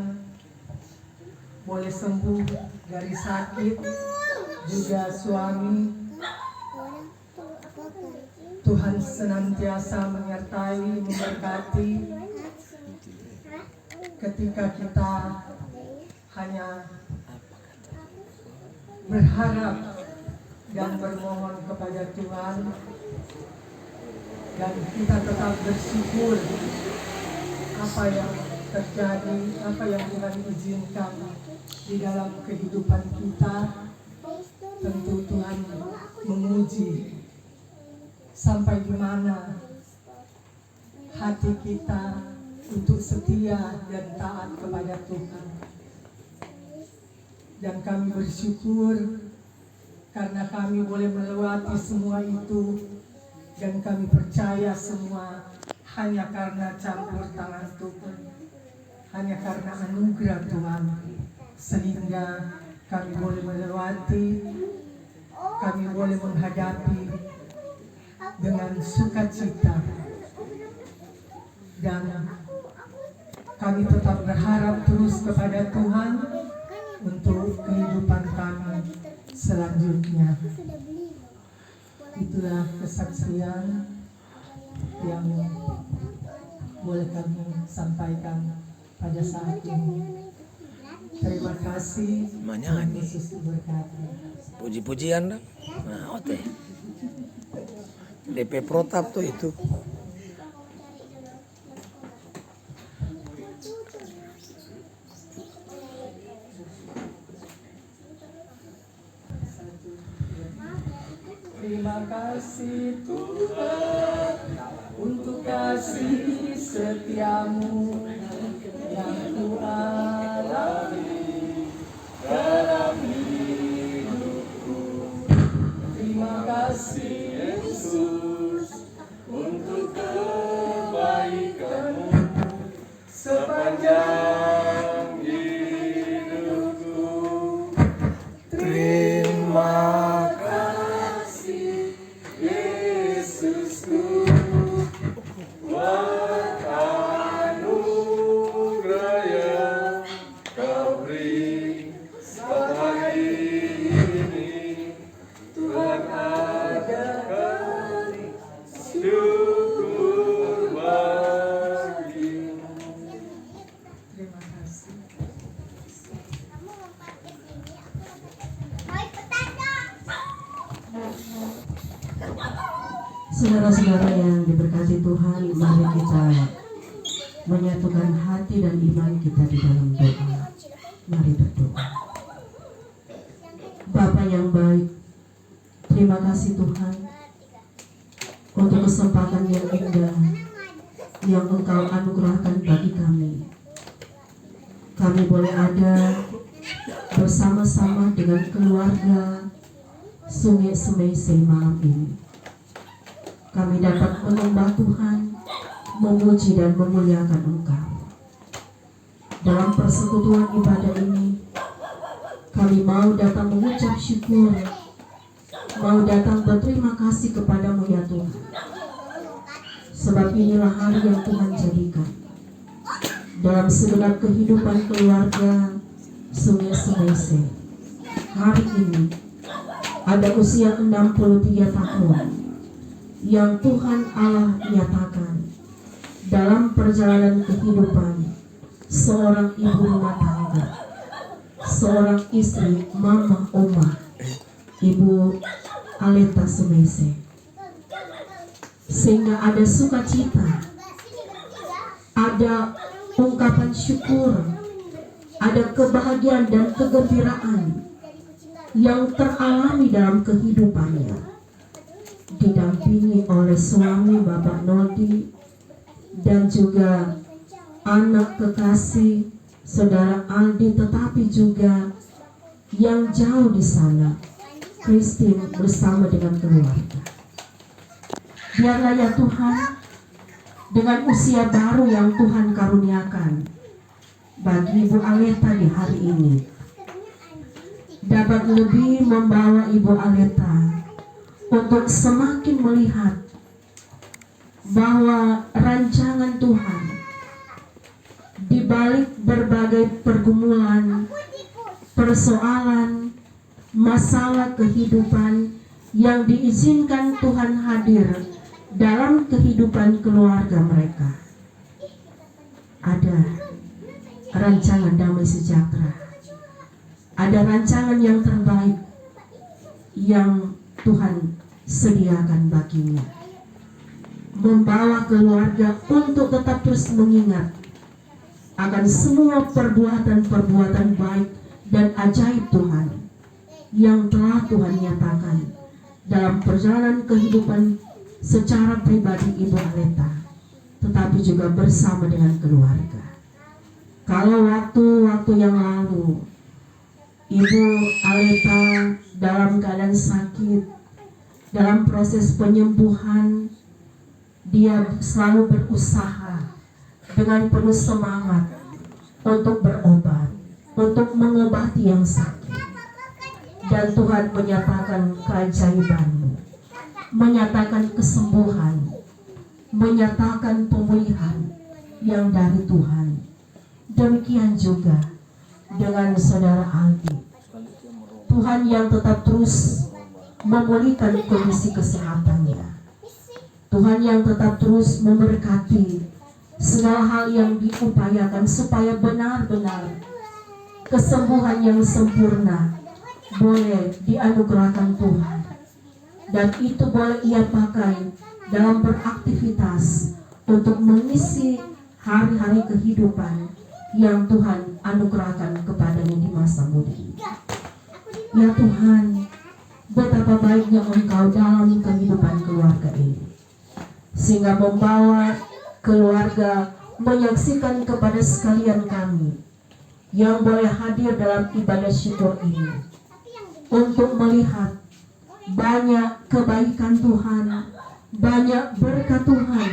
boleh sembuh dari sakit, juga suami. Tuhan senantiasa menyertai, memberkati ketika kita hanya berharap dan bermohon kepada Tuhan, dan kita tetap bersyukur apa yang terjadi, apa yang Tuhan izinkan di dalam kehidupan kita. Tentu Tuhan menguji sampai di mana hati kita untuk setia dan taat kepada Tuhan. Dan kami bersyukur karena kami boleh melewati semua itu, dan kami percaya semua hanya karena campur tangan Tuhan, hanya karena anugerah Tuhan, sehingga kami boleh melewati, kami boleh menghadapi dengan sukacita, dan kami tetap berharap terus kepada Tuhan untuk kehidupan kami selanjutnya. Itulah kesaksian yang boleh kami sampaikan pada saat ini. Terima kasih. Tuhan Yesus diberkati. Puji-pujian dah. Nah, oke. DP Protap tuh itu. Terima kasih Tuhan untuk kasih setiamu yang ku alami dalam hidupku. Terima kasih Yesus untuk kebaikanmu sepanjang hidupku. Terima kasih Yesusku buat anugerah yang kau beri saat hari ini. Tuhan adakan syukur bagimu. Terima kasih. Saudara-saudara yang diberkati Tuhan, mari kita menyatukan hati dan iman kita di dalam doa. Mari berdoa. Bapa yang baik, terima kasih Tuhan untuk kesempatan yang indah yang Engkau anugerahkan bagi kami. Kami boleh ada bersama-sama dengan keluarga Sungai Semese malam ini. Kami dapat menyembah Tuhan, memuji dan memuliakan Engkau. Dalam persekutuan ibadah ini, kami mau datang mengucap syukur, mau datang berterima kasih kepadamu ya Tuhan. Sebab inilah hari yang Tuhan jadikan dalam segenap kehidupan keluarga Sungai Semese. Hari ini ada usia 63 tahun yang Tuhan Allah nyatakan dalam perjalanan kehidupan seorang ibu rumah tangga, seorang istri, Mama Oma, Ibu Aleta Semese. sehingga ada sukacita, ada ungkapan syukur, ada kebahagiaan dan kegembiraan yang teralami dalam kehidupannya, didampingi oleh suami Bapak Nodi dan juga anak kekasih Saudara Aldi, tetapi juga yang jauh di sana, Christine bersama dengan keluarga. Biarlah ya Tuhan, dengan usia baru yang Tuhan karuniakan bagi Ibu Aleta di hari ini, dapat lebih membawa Ibu Aleta untuk semakin melihat bahwa rancangan Tuhan di balik berbagai pergumulan, persoalan, masalah kehidupan yang diizinkan Tuhan hadir dalam kehidupan keluarga mereka, ada rancangan damai sejahtera, ada rancangan yang terbaik yang Tuhan sediakan baginya, membawa keluarga untuk tetap terus mengingat akan semua perbuatan-perbuatan baik dan ajaib Tuhan yang telah Tuhan nyatakan dalam perjalanan kehidupan secara pribadi Ibu Aleta, tetapi juga bersama dengan keluarga. Kalau waktu-waktu yang lalu Ibu Aleta dalam keadaan sakit, dalam proses penyembuhan, dia selalu berusaha dengan penuh semangat untuk berobat, untuk mengobati yang sakit. Dan Tuhan menyatakan keajaiban-Mu, menyatakan kesembuhan, menyatakan pemulihan yang dari Tuhan. Demikian juga dengan Saudara Aldi, Tuhan yang tetap terus memulihkan kondisi kesehatannya, Tuhan yang tetap terus memberkati segala hal yang diupayakan supaya benar-benar kesembuhan yang sempurna boleh dianugerahkan Tuhan, dan itu boleh ia pakai dalam beraktivitas untuk mengisi hari-hari kehidupan yang Tuhan anugerahkan kepadanya di masa muda. Ya Tuhan, betapa baiknya Engkau dalam kehidupan keluarga ini, sehingga membawa keluarga menyaksikan kepada sekalian kami yang boleh hadir dalam ibadah syukur ini untuk melihat banyak kebaikan Tuhan, banyak berkat Tuhan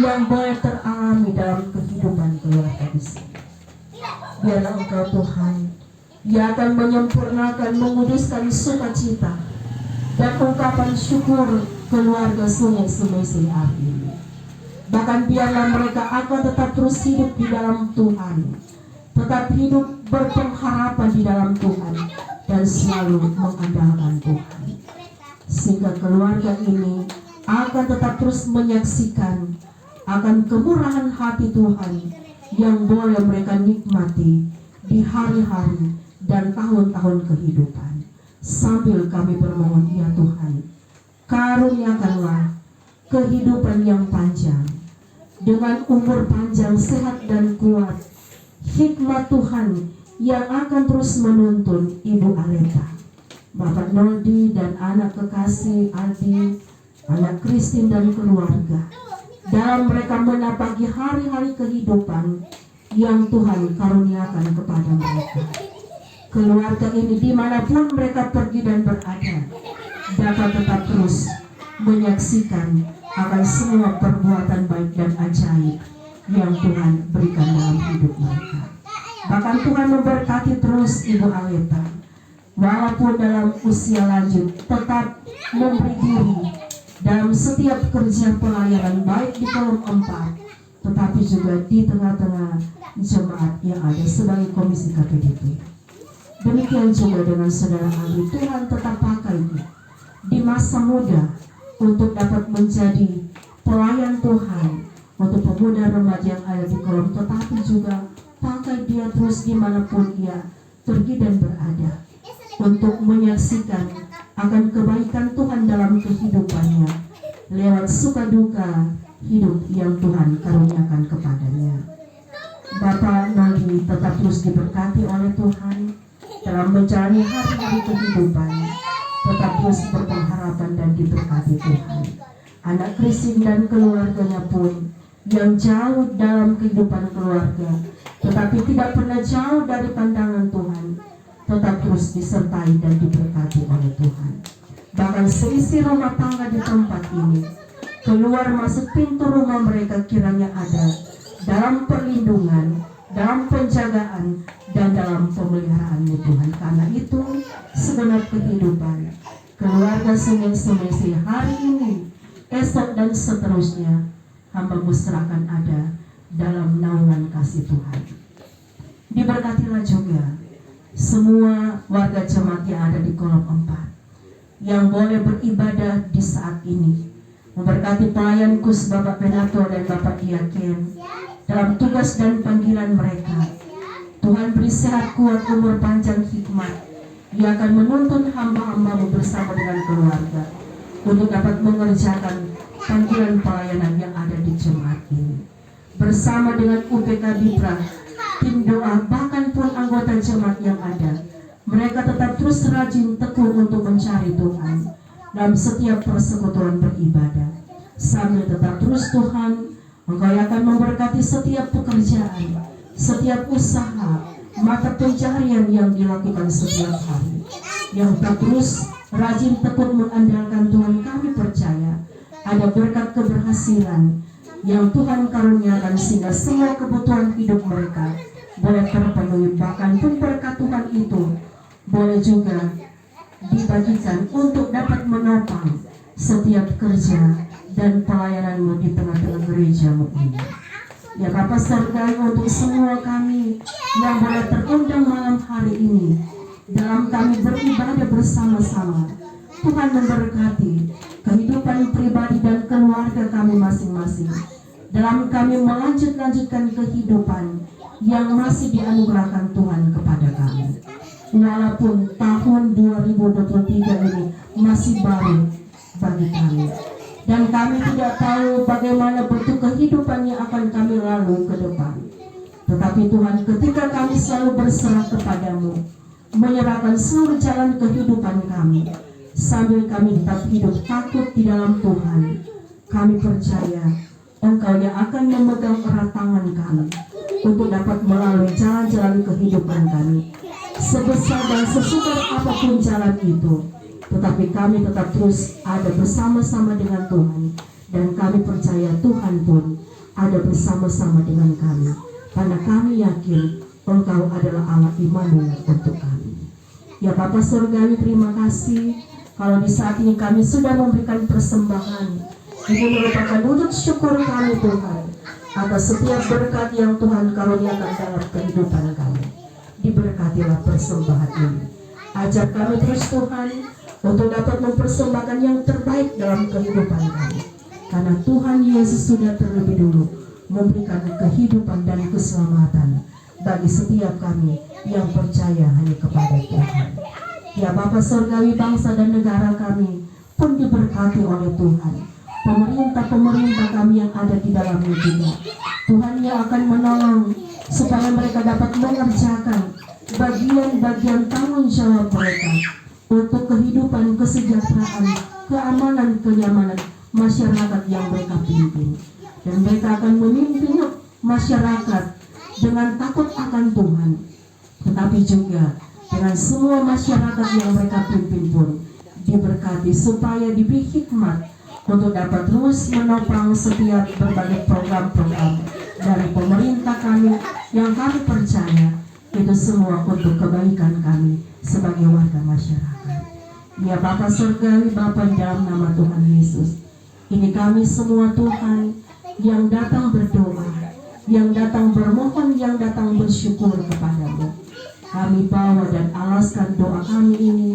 yang boleh teralami dalam kehidupan keluarga di sini. Biarlah Engkau Tuhan yang akan menyempurnakan, menguduskan sukacita dan ungkapan syukur keluarga Sungai-Sungai hari ini. Bahkan biarlah mereka akan tetap terus hidup di dalam Tuhan, tetap hidup berpengharapan di dalam Tuhan, dan selalu mengandalkan Tuhan, sehingga keluarga ini akan tetap terus menyaksikan akan kemurahan hati Tuhan yang boleh mereka nikmati di hari-hari dan tahun-tahun kehidupan. Sambil kami bermohon, ya Tuhan, karuniakanlah kehidupan yang panjang dengan umur panjang, sehat dan kuat, hikmat Tuhan yang akan terus menuntun Ibu Aleta, Bapak Noldi dan anak kekasih Aldi, anak Christine dan keluarga, dalam mereka menapaki hari-hari kehidupan yang Tuhan karuniakan kepada mereka. Keluarga ini dimanapun mereka pergi dan berada, dapat tetap terus menyaksikan akan semua perbuatan baik dan ajaib yang Tuhan berikan dalam hidup mereka. Bahkan Tuhan memberkati terus Ibu Aleta, walaupun dalam usia lanjut tetap memberi diri dalam setiap kerja pelayanan, baik di kolom 4 tetapi juga di tengah-tengah jemaat yang ada sebagai komisi KPDP. Demikian juga dengan Saudara Ali, Tuhan tetap pakai di masa muda untuk dapat menjadi pelayan Tuhan untuk pemuda remaja yang ada di kolom, tetapi juga pakai dia terus dimanapun ia pergi dan berada untuk menyaksikan akan kebaikan Tuhan dalam kehidupannya lewat suka duka hidup yang Tuhan karuniakan kepadanya. Bapak Nagi tetap terus diberkati oleh Tuhan dalam menjalani hari-hari kehidupan, tetap terus berpengharapan dan diberkati Tuhan. Anak Christine dan keluarganya pun yang jauh dalam kehidupan keluarga, tetapi tidak pernah jauh dari pandangan Tuhan, tetap terus disertai dan diberkati oleh Tuhan. Bahkan seisi rumah tangga di tempat ini, keluar masuk pintu rumah mereka kiranya ada dalam perlindungan, dalam penjagaan, dan dalam pemeliharaan-Mu Tuhan. Karena itu segenap kehidupan keluarga Semesi hari ini, esok dan seterusnya, hamba-Mu serahkan ada dalam naungan kasih Tuhan. Diberkatilah juga semua warga jemaat yang ada di kolom 4 yang boleh beribadah di saat ini. Memberkati pelayan Kus Bapak Benato dan Bapak Diaken dalam tugas dan panggilan mereka. Tuhan beri sehat, kuat, umur panjang, hikmat. Ia akan menuntun hamba-hamba-Mu bersama dengan keluarga untuk dapat mengerjakan panggilan pelayanan yang ada di jemaat ini. Bersama dengan UPK Bipra, tim doa, bahkan pun anggota jemaat yang ada, mereka tetap terus rajin tekun untuk mencari Tuhan dalam setiap persekutuan beribadah. Sambil tetap terus Tuhan, Engkau akan memberkati setiap pekerjaan, setiap usaha, mata pencaharian yang dilakukan setiap hari. Yang tetap terus rajin tekun mengandalkan Tuhan, kami percaya ada berkat keberhasilan yang Tuhan karuniakan sehingga semua kebutuhan hidup mereka boleh terpenuhi. Bahkan pun berkat Tuhan itu boleh juga dibagikan untuk dapat menopang setiap kerja dan pelayanan-Mu di tengah-tengah gereja-Mu ini. Ya Bapa Surgawi, untuk semua kami yang boleh terundang malam hari ini dalam kami beribadah bersama-sama, Tuhan memberkati kehidupan pribadi dan keluarga kami masing-masing dalam kami melanjutkan kehidupan yang masih dianugerahkan Tuhan kepada kami. Walaupun tahun 2023 ini masih baru bagi kami, dan kami tidak tahu bagaimana bentuk kehidupan yang akan kami lalui ke depan. Tetapi Tuhan, ketika kami selalu berserah kepada-Mu, menyerahkan seluruh jalan kehidupan kami, sambil kami tetap hidup takut di dalam Tuhan, kami percaya Engkau yang akan memegang erat tangan kami untuk dapat melalui jalan-jalan kehidupan kami. Sebesar dan sesukar apapun jalan itu, tetapi kami tetap terus ada bersama-sama dengan Tuhan, dan kami percaya Tuhan pun ada bersama-sama dengan kami, karena kami yakin Engkau adalah Allah Immanuel untuk kami. Ya Bapa Surgawi, terima kasih kalau di saat ini kami sudah memberikan persembahan. Ini merupakan wujud syukur kami Tuhan atas setiap berkat yang Tuhan karuniakan dalam kehidupan kami. Diberkatilah persembahan ini. Ajar kami terus Tuhan untuk dapat mempersembahkan yang terbaik dalam kehidupan kami, karena Tuhan Yesus sudah terlebih dulu memberikan kehidupan dan keselamatan bagi setiap kami yang percaya hanya kepada Tuhan. Ya Bapa Surgawi, bangsa dan negara kami pun diberkati oleh Tuhan. Pemerintah kami yang ada di dalamnya juga, Tuhan yang akan menolong supaya mereka dapat mengerjakan bagian-bagian tanggung jawab mereka untuk kehidupan, kesejahteraan, keamanan, kenyamanan masyarakat yang mereka pimpin. Dan mereka akan memimpin masyarakat dengan takut akan Tuhan, tetapi juga dengan semua masyarakat yang mereka pimpin pun diberkati supaya diberi hikmat untuk dapat terus menopang setiap berbagai program-program dari pemerintah kami yang kami percaya itu semua untuk kebaikan kami sebagai warga masyarakat. Ya Bapa Surgawi, Bapa di dalam nama Tuhan Yesus, ini kami semua Tuhan yang datang berdoa, yang datang bermohon, yang datang bersyukur kepada-Mu. Kami bawa dan alaskan doa kami ini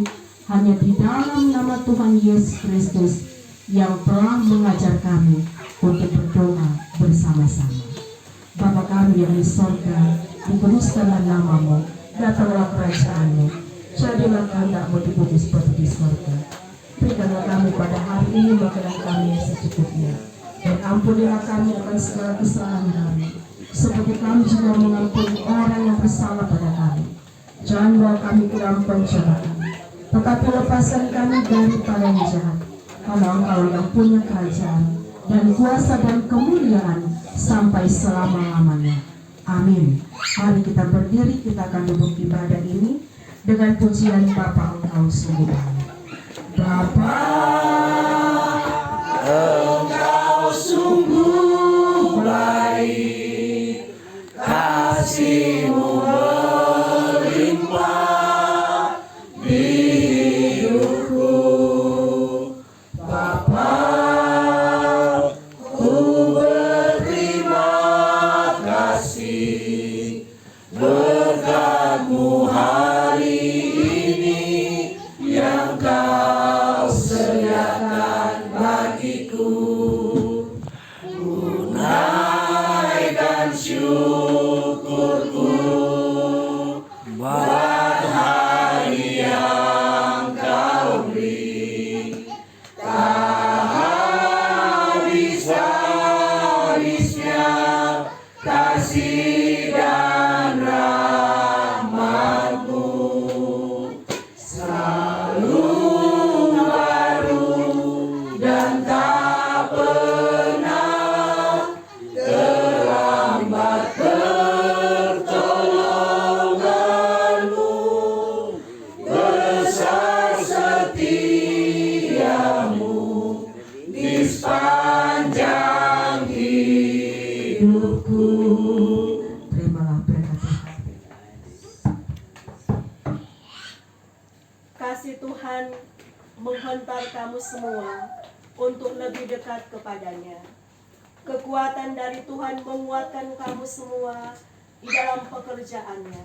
hanya di dalam nama Tuhan Yesus Kristus yang telah mengajar kami untuk berdoa bersama-sama. Bapa kami yang di sorga, dikuduskanlah nama-Mu, datanglah kerajaan-Mu, jadilah kehendak-Mu di bumi seperti di sorga. berikanlah kami pada hari ini makanan kami yang secukupnya, dan ampunilah kami akan segala kesalahan kami, seperti kami juga mengampuni orang yang bersalah pada kami. Jangan bawa kami ke dalam pencobaan, tetapi lepaskan kami daripada yang jahat. Karena Engkau yang punya kerajaan dan kuasa dan kemuliaan sampai selama-lamanya. Amin. Mari kita berdiri, kita akan duduk ibadah ini dengan pujian Bapa Engkau sungguh baik. Bapa Engkau sungguh baik, kasih-Mu melimpah di hidupku. Bapa, ku berterima kasih berkat-Mu hari ini yang Kau sediakan bagiku. Ku naikkan syukurku buat hari yang Kau beri. Tak habis-habisnya kasih dan rahmat-Mu, selalu baru dan tak pernah terlambat pertolongan-Mu. Besar setia-Mu di sepanjang hidupku. Terimalah berkat Tuhan. Kasih Tuhan menghantar kamu semua untuk lebih dekat kepadanya. Kekuatan dari Tuhan menguatkan kamu semua di dalam pekerjaannya.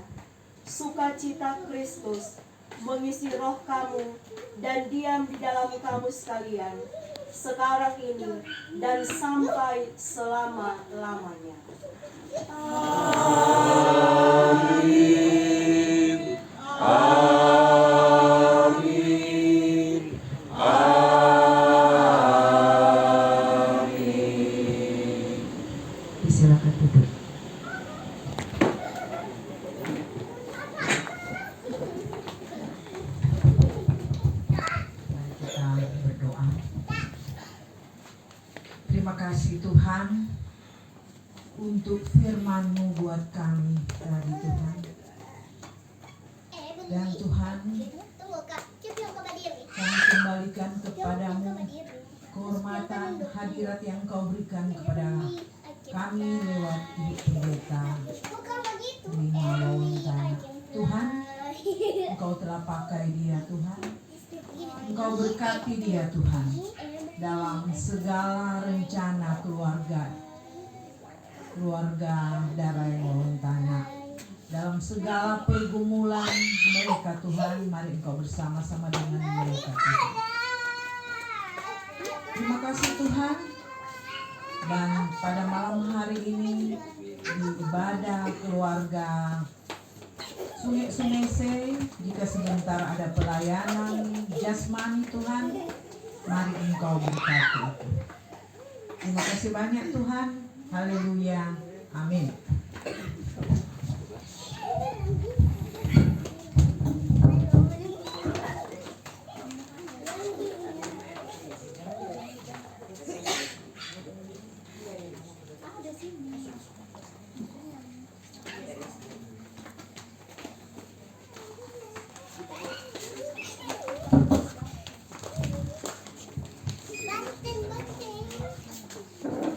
Sukacita Kristus mengisi roh kamu dan diam di dalam kamu sekalian, sekarang ini dan sampai selama-lamanya. Amin. Amin. Amin. Silakan duduk. Mari kita berdoa. Terima kasih Tuhan untuk firman-Mu buat kami hari Tuhan. Dan Tuhan, kami kembalikan kepadamu kehormatan hadirat yang Kau berikan kepada kami lewat Ibu Pendeta Lima Lawentana. Tuhan, Engkau telah pakai dia Tuhan. Engkau berkati dia Tuhan dalam segala rencana keluarga Darai Lawentana. Dalam segala pergumulan mereka Tuhan, mari Engkau bersama-sama dengan mereka Tuhan. Terima kasih Tuhan. Dan pada malam hari ini di ibadah keluarga Sungai-Sungai, jika sebentar ada pelayanan jasmani Tuhan, mari Engkau berkati itu. Terima kasih banyak Tuhan. Haleluya. Amin.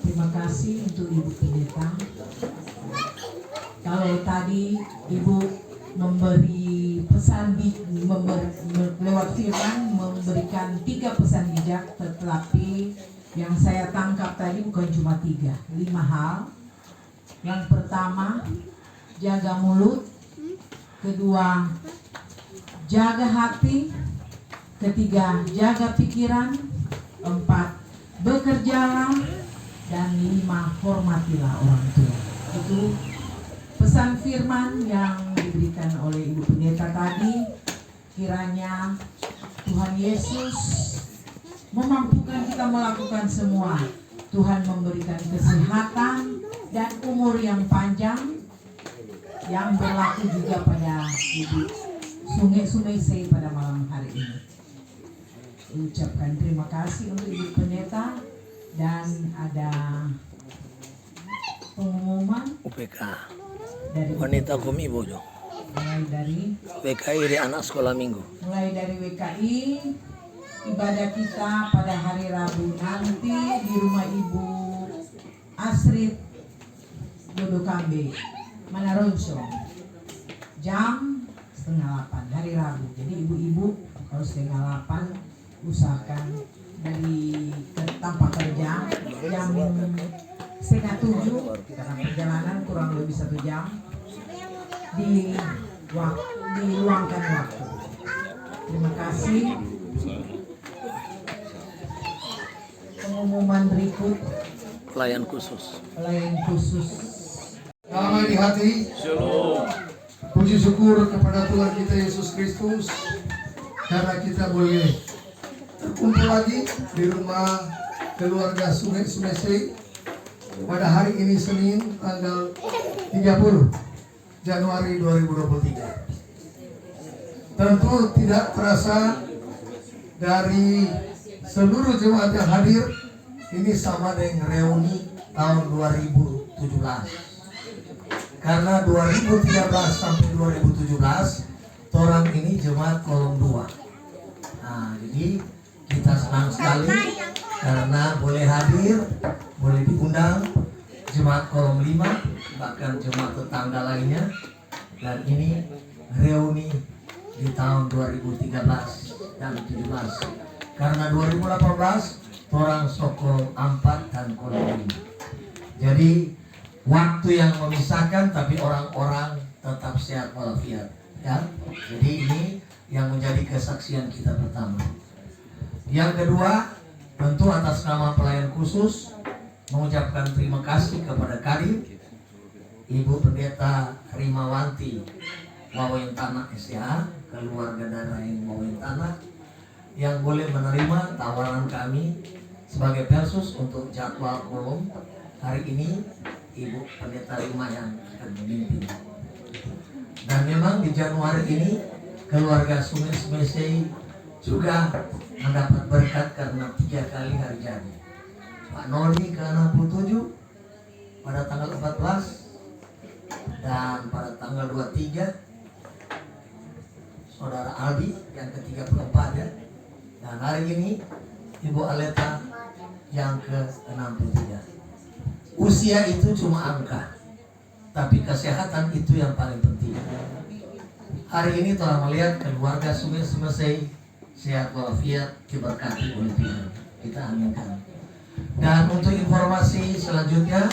Terima kasih untuk Ibu Pendeta. Kalau tadi Ibu memberi pesan lewat firman, memberikan 3 pesan bijak, tetapi yang saya tangkap tadi bukan cuma 3, 5 hal. Yang pertama, jaga mulut. Kedua, jaga hati. Ketiga, jaga pikiran. 4, bekerjalah. Dan 5, hormatilah orang tua. Itu pesan firman yang diberikan oleh Ibu Pendeta tadi. Kiranya Tuhan Yesus memampukan kita melakukan semua. Tuhan memberikan kesehatan dan umur yang panjang, yang berlaku juga pada Ibu Sungai Sei pada malam hari ini. Ucapkan terima kasih untuk Ibu Pendeta, dan ada pengumuman UPK dari Wanita Kumi Bojo. mulai dari PKI di anak sekolah minggu. WKI. Ibadah kita pada hari Rabu nanti di rumah Ibu Asrid Dodokambe Manaronso jam 7:30 hari Rabu. Jadi ibu-ibu kalau 7:30 usahakan dari tempat kerja jam 6:30 karena perjalanan kurang lebih 1 jam, diluangkan waktu. Terima kasih. Pengumuman berikut Pelayan khusus. pelayan khusus. Damai di hati, Shalom. puji syukur kepada Tuhan kita Yesus Kristus karena kita boleh terkumpul lagi di rumah keluarga Sungai Sei pada hari ini Senin tanggal 30 Januari 2023. Tentu tidak terasa dari seluruh jemaat yang hadir ini sama dengan reuni tahun 2017. Karena 2013 sampai 2017 orang ini jemaat kolom 2. Nah, jadi kita senang sekali karena boleh hadir, boleh diundang jemaat kolom 5, bahkan jemaat tetangga lainnya. Dan ini reuni di tahun 2013 dan 2017. Karena 2018 orang sokol 4 dan kolom 5. Jadi waktu yang memisahkan tapi orang-orang tetap sehat walafiat, ya. Jadi ini yang menjadi kesaksian kita pertama. Yang kedua, tentu atas nama pelayan khusus mengucapkan terima kasih kepada Kadin Ibu Pendeta Rimawanti Wawayan Tanah SDA, keluarga darah yang Wawayan Tanah, yang boleh menerima tawaran kami sebagai persus untuk jadwal kolom hari ini. Ibu Pendeta Rima yang akan memimpin. Dan memang di Januari ini keluarga Sungai Sei juga mendapat berkat karena 3 kali hari jadi. Pak Noni ke-67 pada tanggal 14 dan pada tanggal 23 Saudara Aldi yang ke-34, ya. Dan hari ini Ibu Aleta yang ke-63. Usia itu cuma angka, tapi kesehatan itu yang paling penting. Hari ini telah melihat keluarga Sungai Sei sehat walafiat, diberkati oleh Tuhan. Kita aminkan. Dan untuk informasi selanjutnya,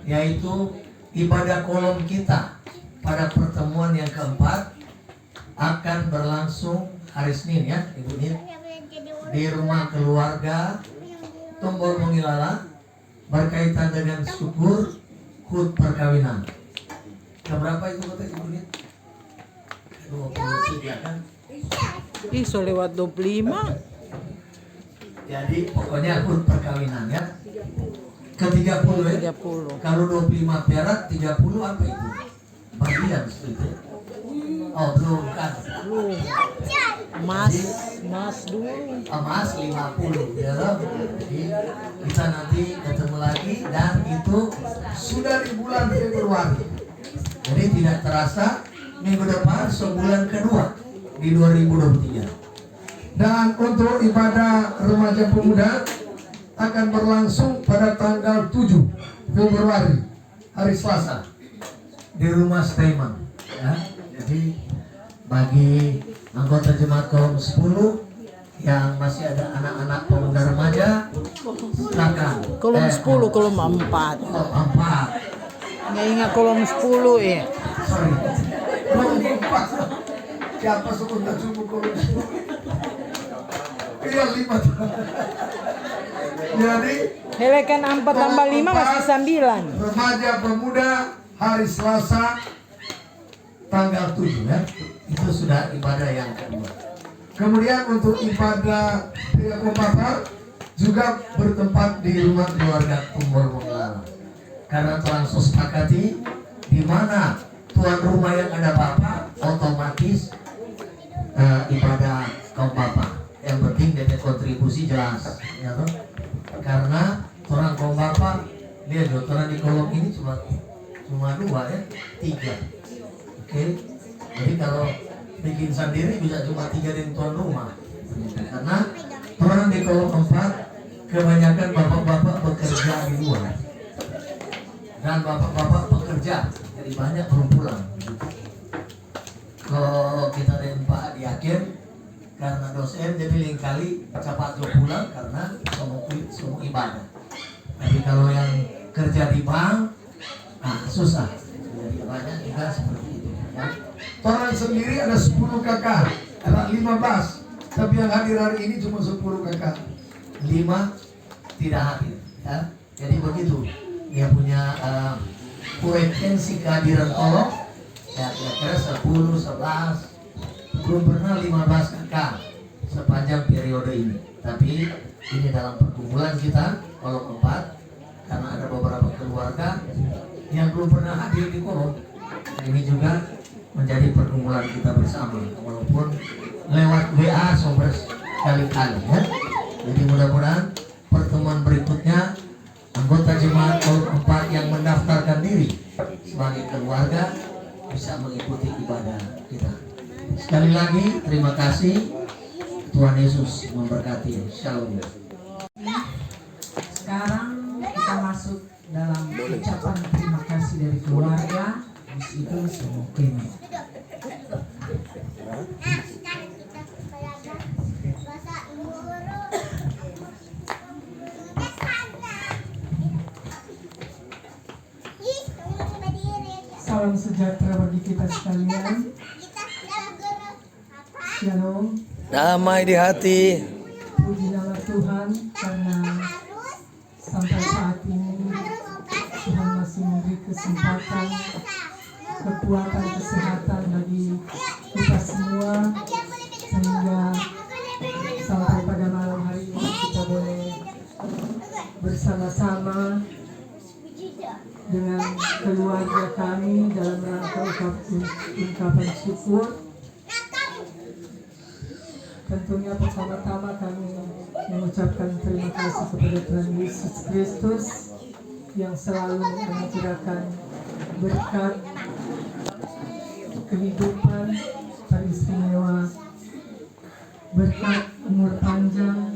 yaitu ibadah kolom kita pada pertemuan yang keempat akan berlangsung hari Senin, ya Ibu Nit, di rumah keluarga Tombol Mongilala, berkaitan dengan syukur hut perkawinan. Keberapa itu kata Ibu Nit? 23 kan? Iso lewat 25. Jadi pokoknya hut perkawinan, ya. Ke-30 ya. 30. Kalau 25 perak, 30 apa itu? Bagian itu. Oh, belum kan. Mas dulu. Emas 50, ya loh. Jadi kita nanti ketemu lagi dan itu sudah di bulan Februari. Jadi tidak terasa minggu depan sebulan kedua di 2023. Dan untuk ibadah remaja pemuda akan berlangsung pada tanggal 7 Februari hari Selasa di rumah Stayman, ya. Jadi bagi anggota jemaat kolom 10 yang masih ada anak-anak pemuda remaja, silakan. Kolom 10, kolom 4. Oh, 4. Nggak ingat kolom 10 ya. Sorry. Kolom 4. Siapa sebut tak cukup kolom 10? Iya 5. Jadi Helekan 4 tambah 5 masih 9. remaja pemuda hari Selasa tanggal 7, ya. Itu sudah ibadah yang kedua. Kemudian untuk ibadah Tria Kombapa juga bertempat di rumah keluarga Tumbor Menggala. Karena telah sepakati di mana tuan rumah yang ada Bapak, otomatis ibadah kaum Bapak. Yang penting dari kontribusi jelas, ya toh? Karena orang kaum Bapak dia dokteran di kolom ini cuma 2 ya, 3. Oke. Jadi kalau bikin sendiri bisa cuma 3 dari tuan rumah. Karena orang di kolom 4 kebanyakan bapak-bapak bekerja di luar. Dan bapak-bapak bekerja, jadi banyak belum pulang. Kalau kita dengan Pak Diaken, karena dosen dia pilih kali cepat pulang karena semua ibadah. Tapi kalau yang kerja di bank, susah. Jadi banyak juga seperti itu. Ya. Orang sendiri ada 10 kakak, ada 15. Tapi yang hadir hari ini cuma 10 kakak. 5 tidak hadir. Ya. Jadi begitu. Dia punya frekuensi kehadiran tolong. Ya kira-kira 10, 11. Belum pernah 15 kakak sepanjang periode ini. Tapi ini dalam perkumpulan kita kolom 4. Karena ada beberapa keluarga yang belum pernah hadir di kolom. Ini juga menjadi perkumpulan kita bersama, walaupun lewat WA Sobres kali-kali ya. Jadi mudah-mudahan pertemuan berikutnya anggota jemaat kolom 4 yang mendaftarkan diri sebagai keluarga bisa mengikuti ibadah kita. Sekali lagi terima kasih. Tuhan Yesus memberkati. Shalom. Sekarang kita masuk dalam ucapan terima kasih dari keluarga. Habis itu semua kemi. Salam sejahtera bagi kita sekalian. Shalom. Damai di hati. Puji nama Tuhan karena sampai saat ini Tuhan masih memberi kesempatan, kekuatan, kesehatan bagi kita semua, sehingga sampai pada malam hari ini kita boleh bersama-sama dengan keluarga kami dalam rangka ungkapan syukur. Tentunya pertama-tama kami mengucapkan terima kasih kepada Tuhan Yesus Kristus yang selalu mengajarkan berkat kehidupan teristimewa, berkat umur panjang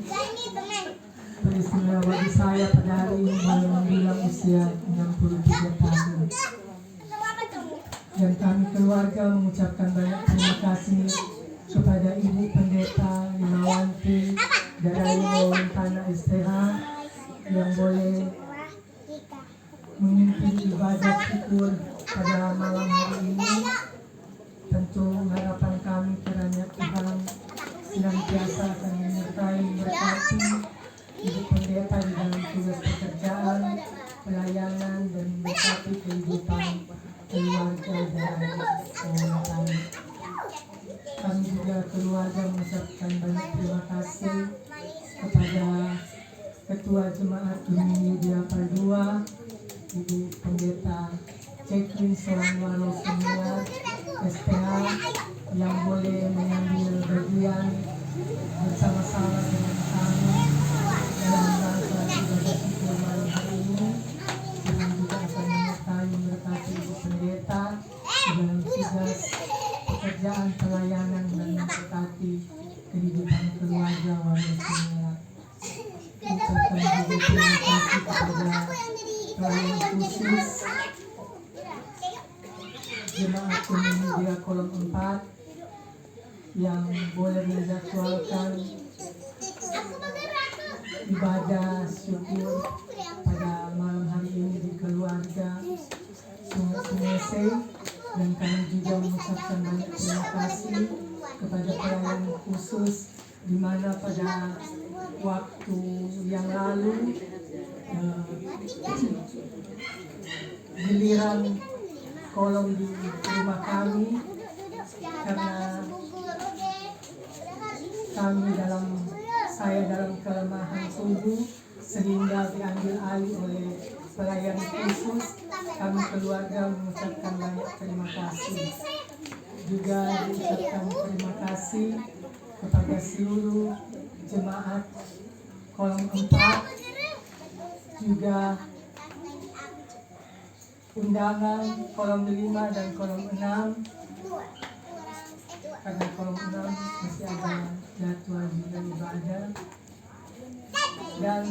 teristimewa bagi saya pada hari ini boleh membilang usia 63 tahun. Dan kami keluarga mengucapkan banyak terima kasih kepada Ibu Pendeta Limawanti dari Tanah STH yang boleh memimpin ibadah syukur pada malam hari ini. Tentu harapan kami kiranya Tuhan senantiasa akan menyertai memberkati Ibu Pendeta di dalam tugas pekerjaan, pelayanan, dan memberkati kehidupan keluarga dan kami. Kami juga keluarga mengucapkan banyak terima kasih kepada Ketua Jemaat Gemini Diapal II, Ibu Pendeta Ceklin Soanwaro Senior STH yang boleh mengambil bagian bersama-sama dengan kami dalam rangka ibadah syukur malam hari ini. Tuhan juga akan menyertai memberkati Ibu Pendeta dalam tugas pekerjaan, pelayanan, dan memberkati kehidupan keluarga warga Sumela. Ucapkan juga terima kasih kepada pelayan khusus Jemaat Gemini Dia Kolom 4 yang boleh menjadwalkan ibadah syukur pada malam hari ini di keluarga Sumese. Dan kami juga mengucapkan banyak terima kasih kepada pelayan khusus di mana pada waktu yang lalu giliran kolom di rumah kami karena saya dalam kelemahan tubuh sehingga diambil alih oleh pelayan khusus, kami keluarga mengucapkan banyak terima kasih. Juga diucapkan terima kasih kepada seluruh jemaat kolom 4, juga undangan kolom 5 dan kolom 6, karena kolom 6 masih ada jadwal juga ibadah. Dan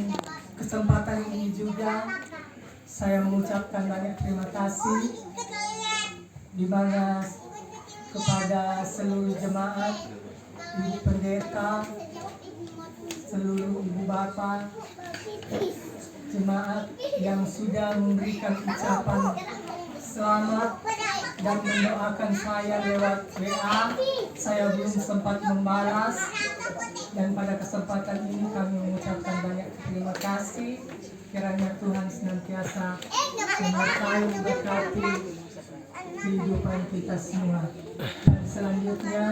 kesempatan ini juga saya mengucapkan banyak terima kasih di mana kepada seluruh jemaat, ibu pendeta, seluruh ibu bapak, jemaat yang sudah memberikan ucapan selamat dan mendoakan saya lewat WA. Saya belum sempat membalas, dan pada kesempatan ini kami mengucapkan banyak terima kasih. Kiranya Tuhan senantiasa menyertai berkati kehidupan kita semua. Dan selanjutnya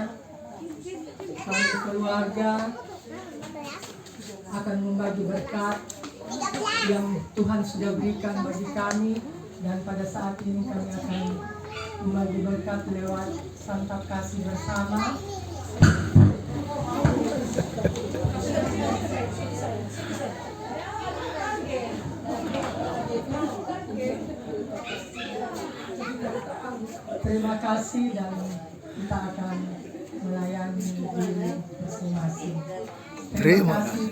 kami keluarga akan membagi berkat yang Tuhan sudah berikan bagi kami, dan pada saat ini kami akan membagi berkat lewat santap kasih bersama. Terima kasih, dan kita akan melayani diri masing-masing. Terima kasih.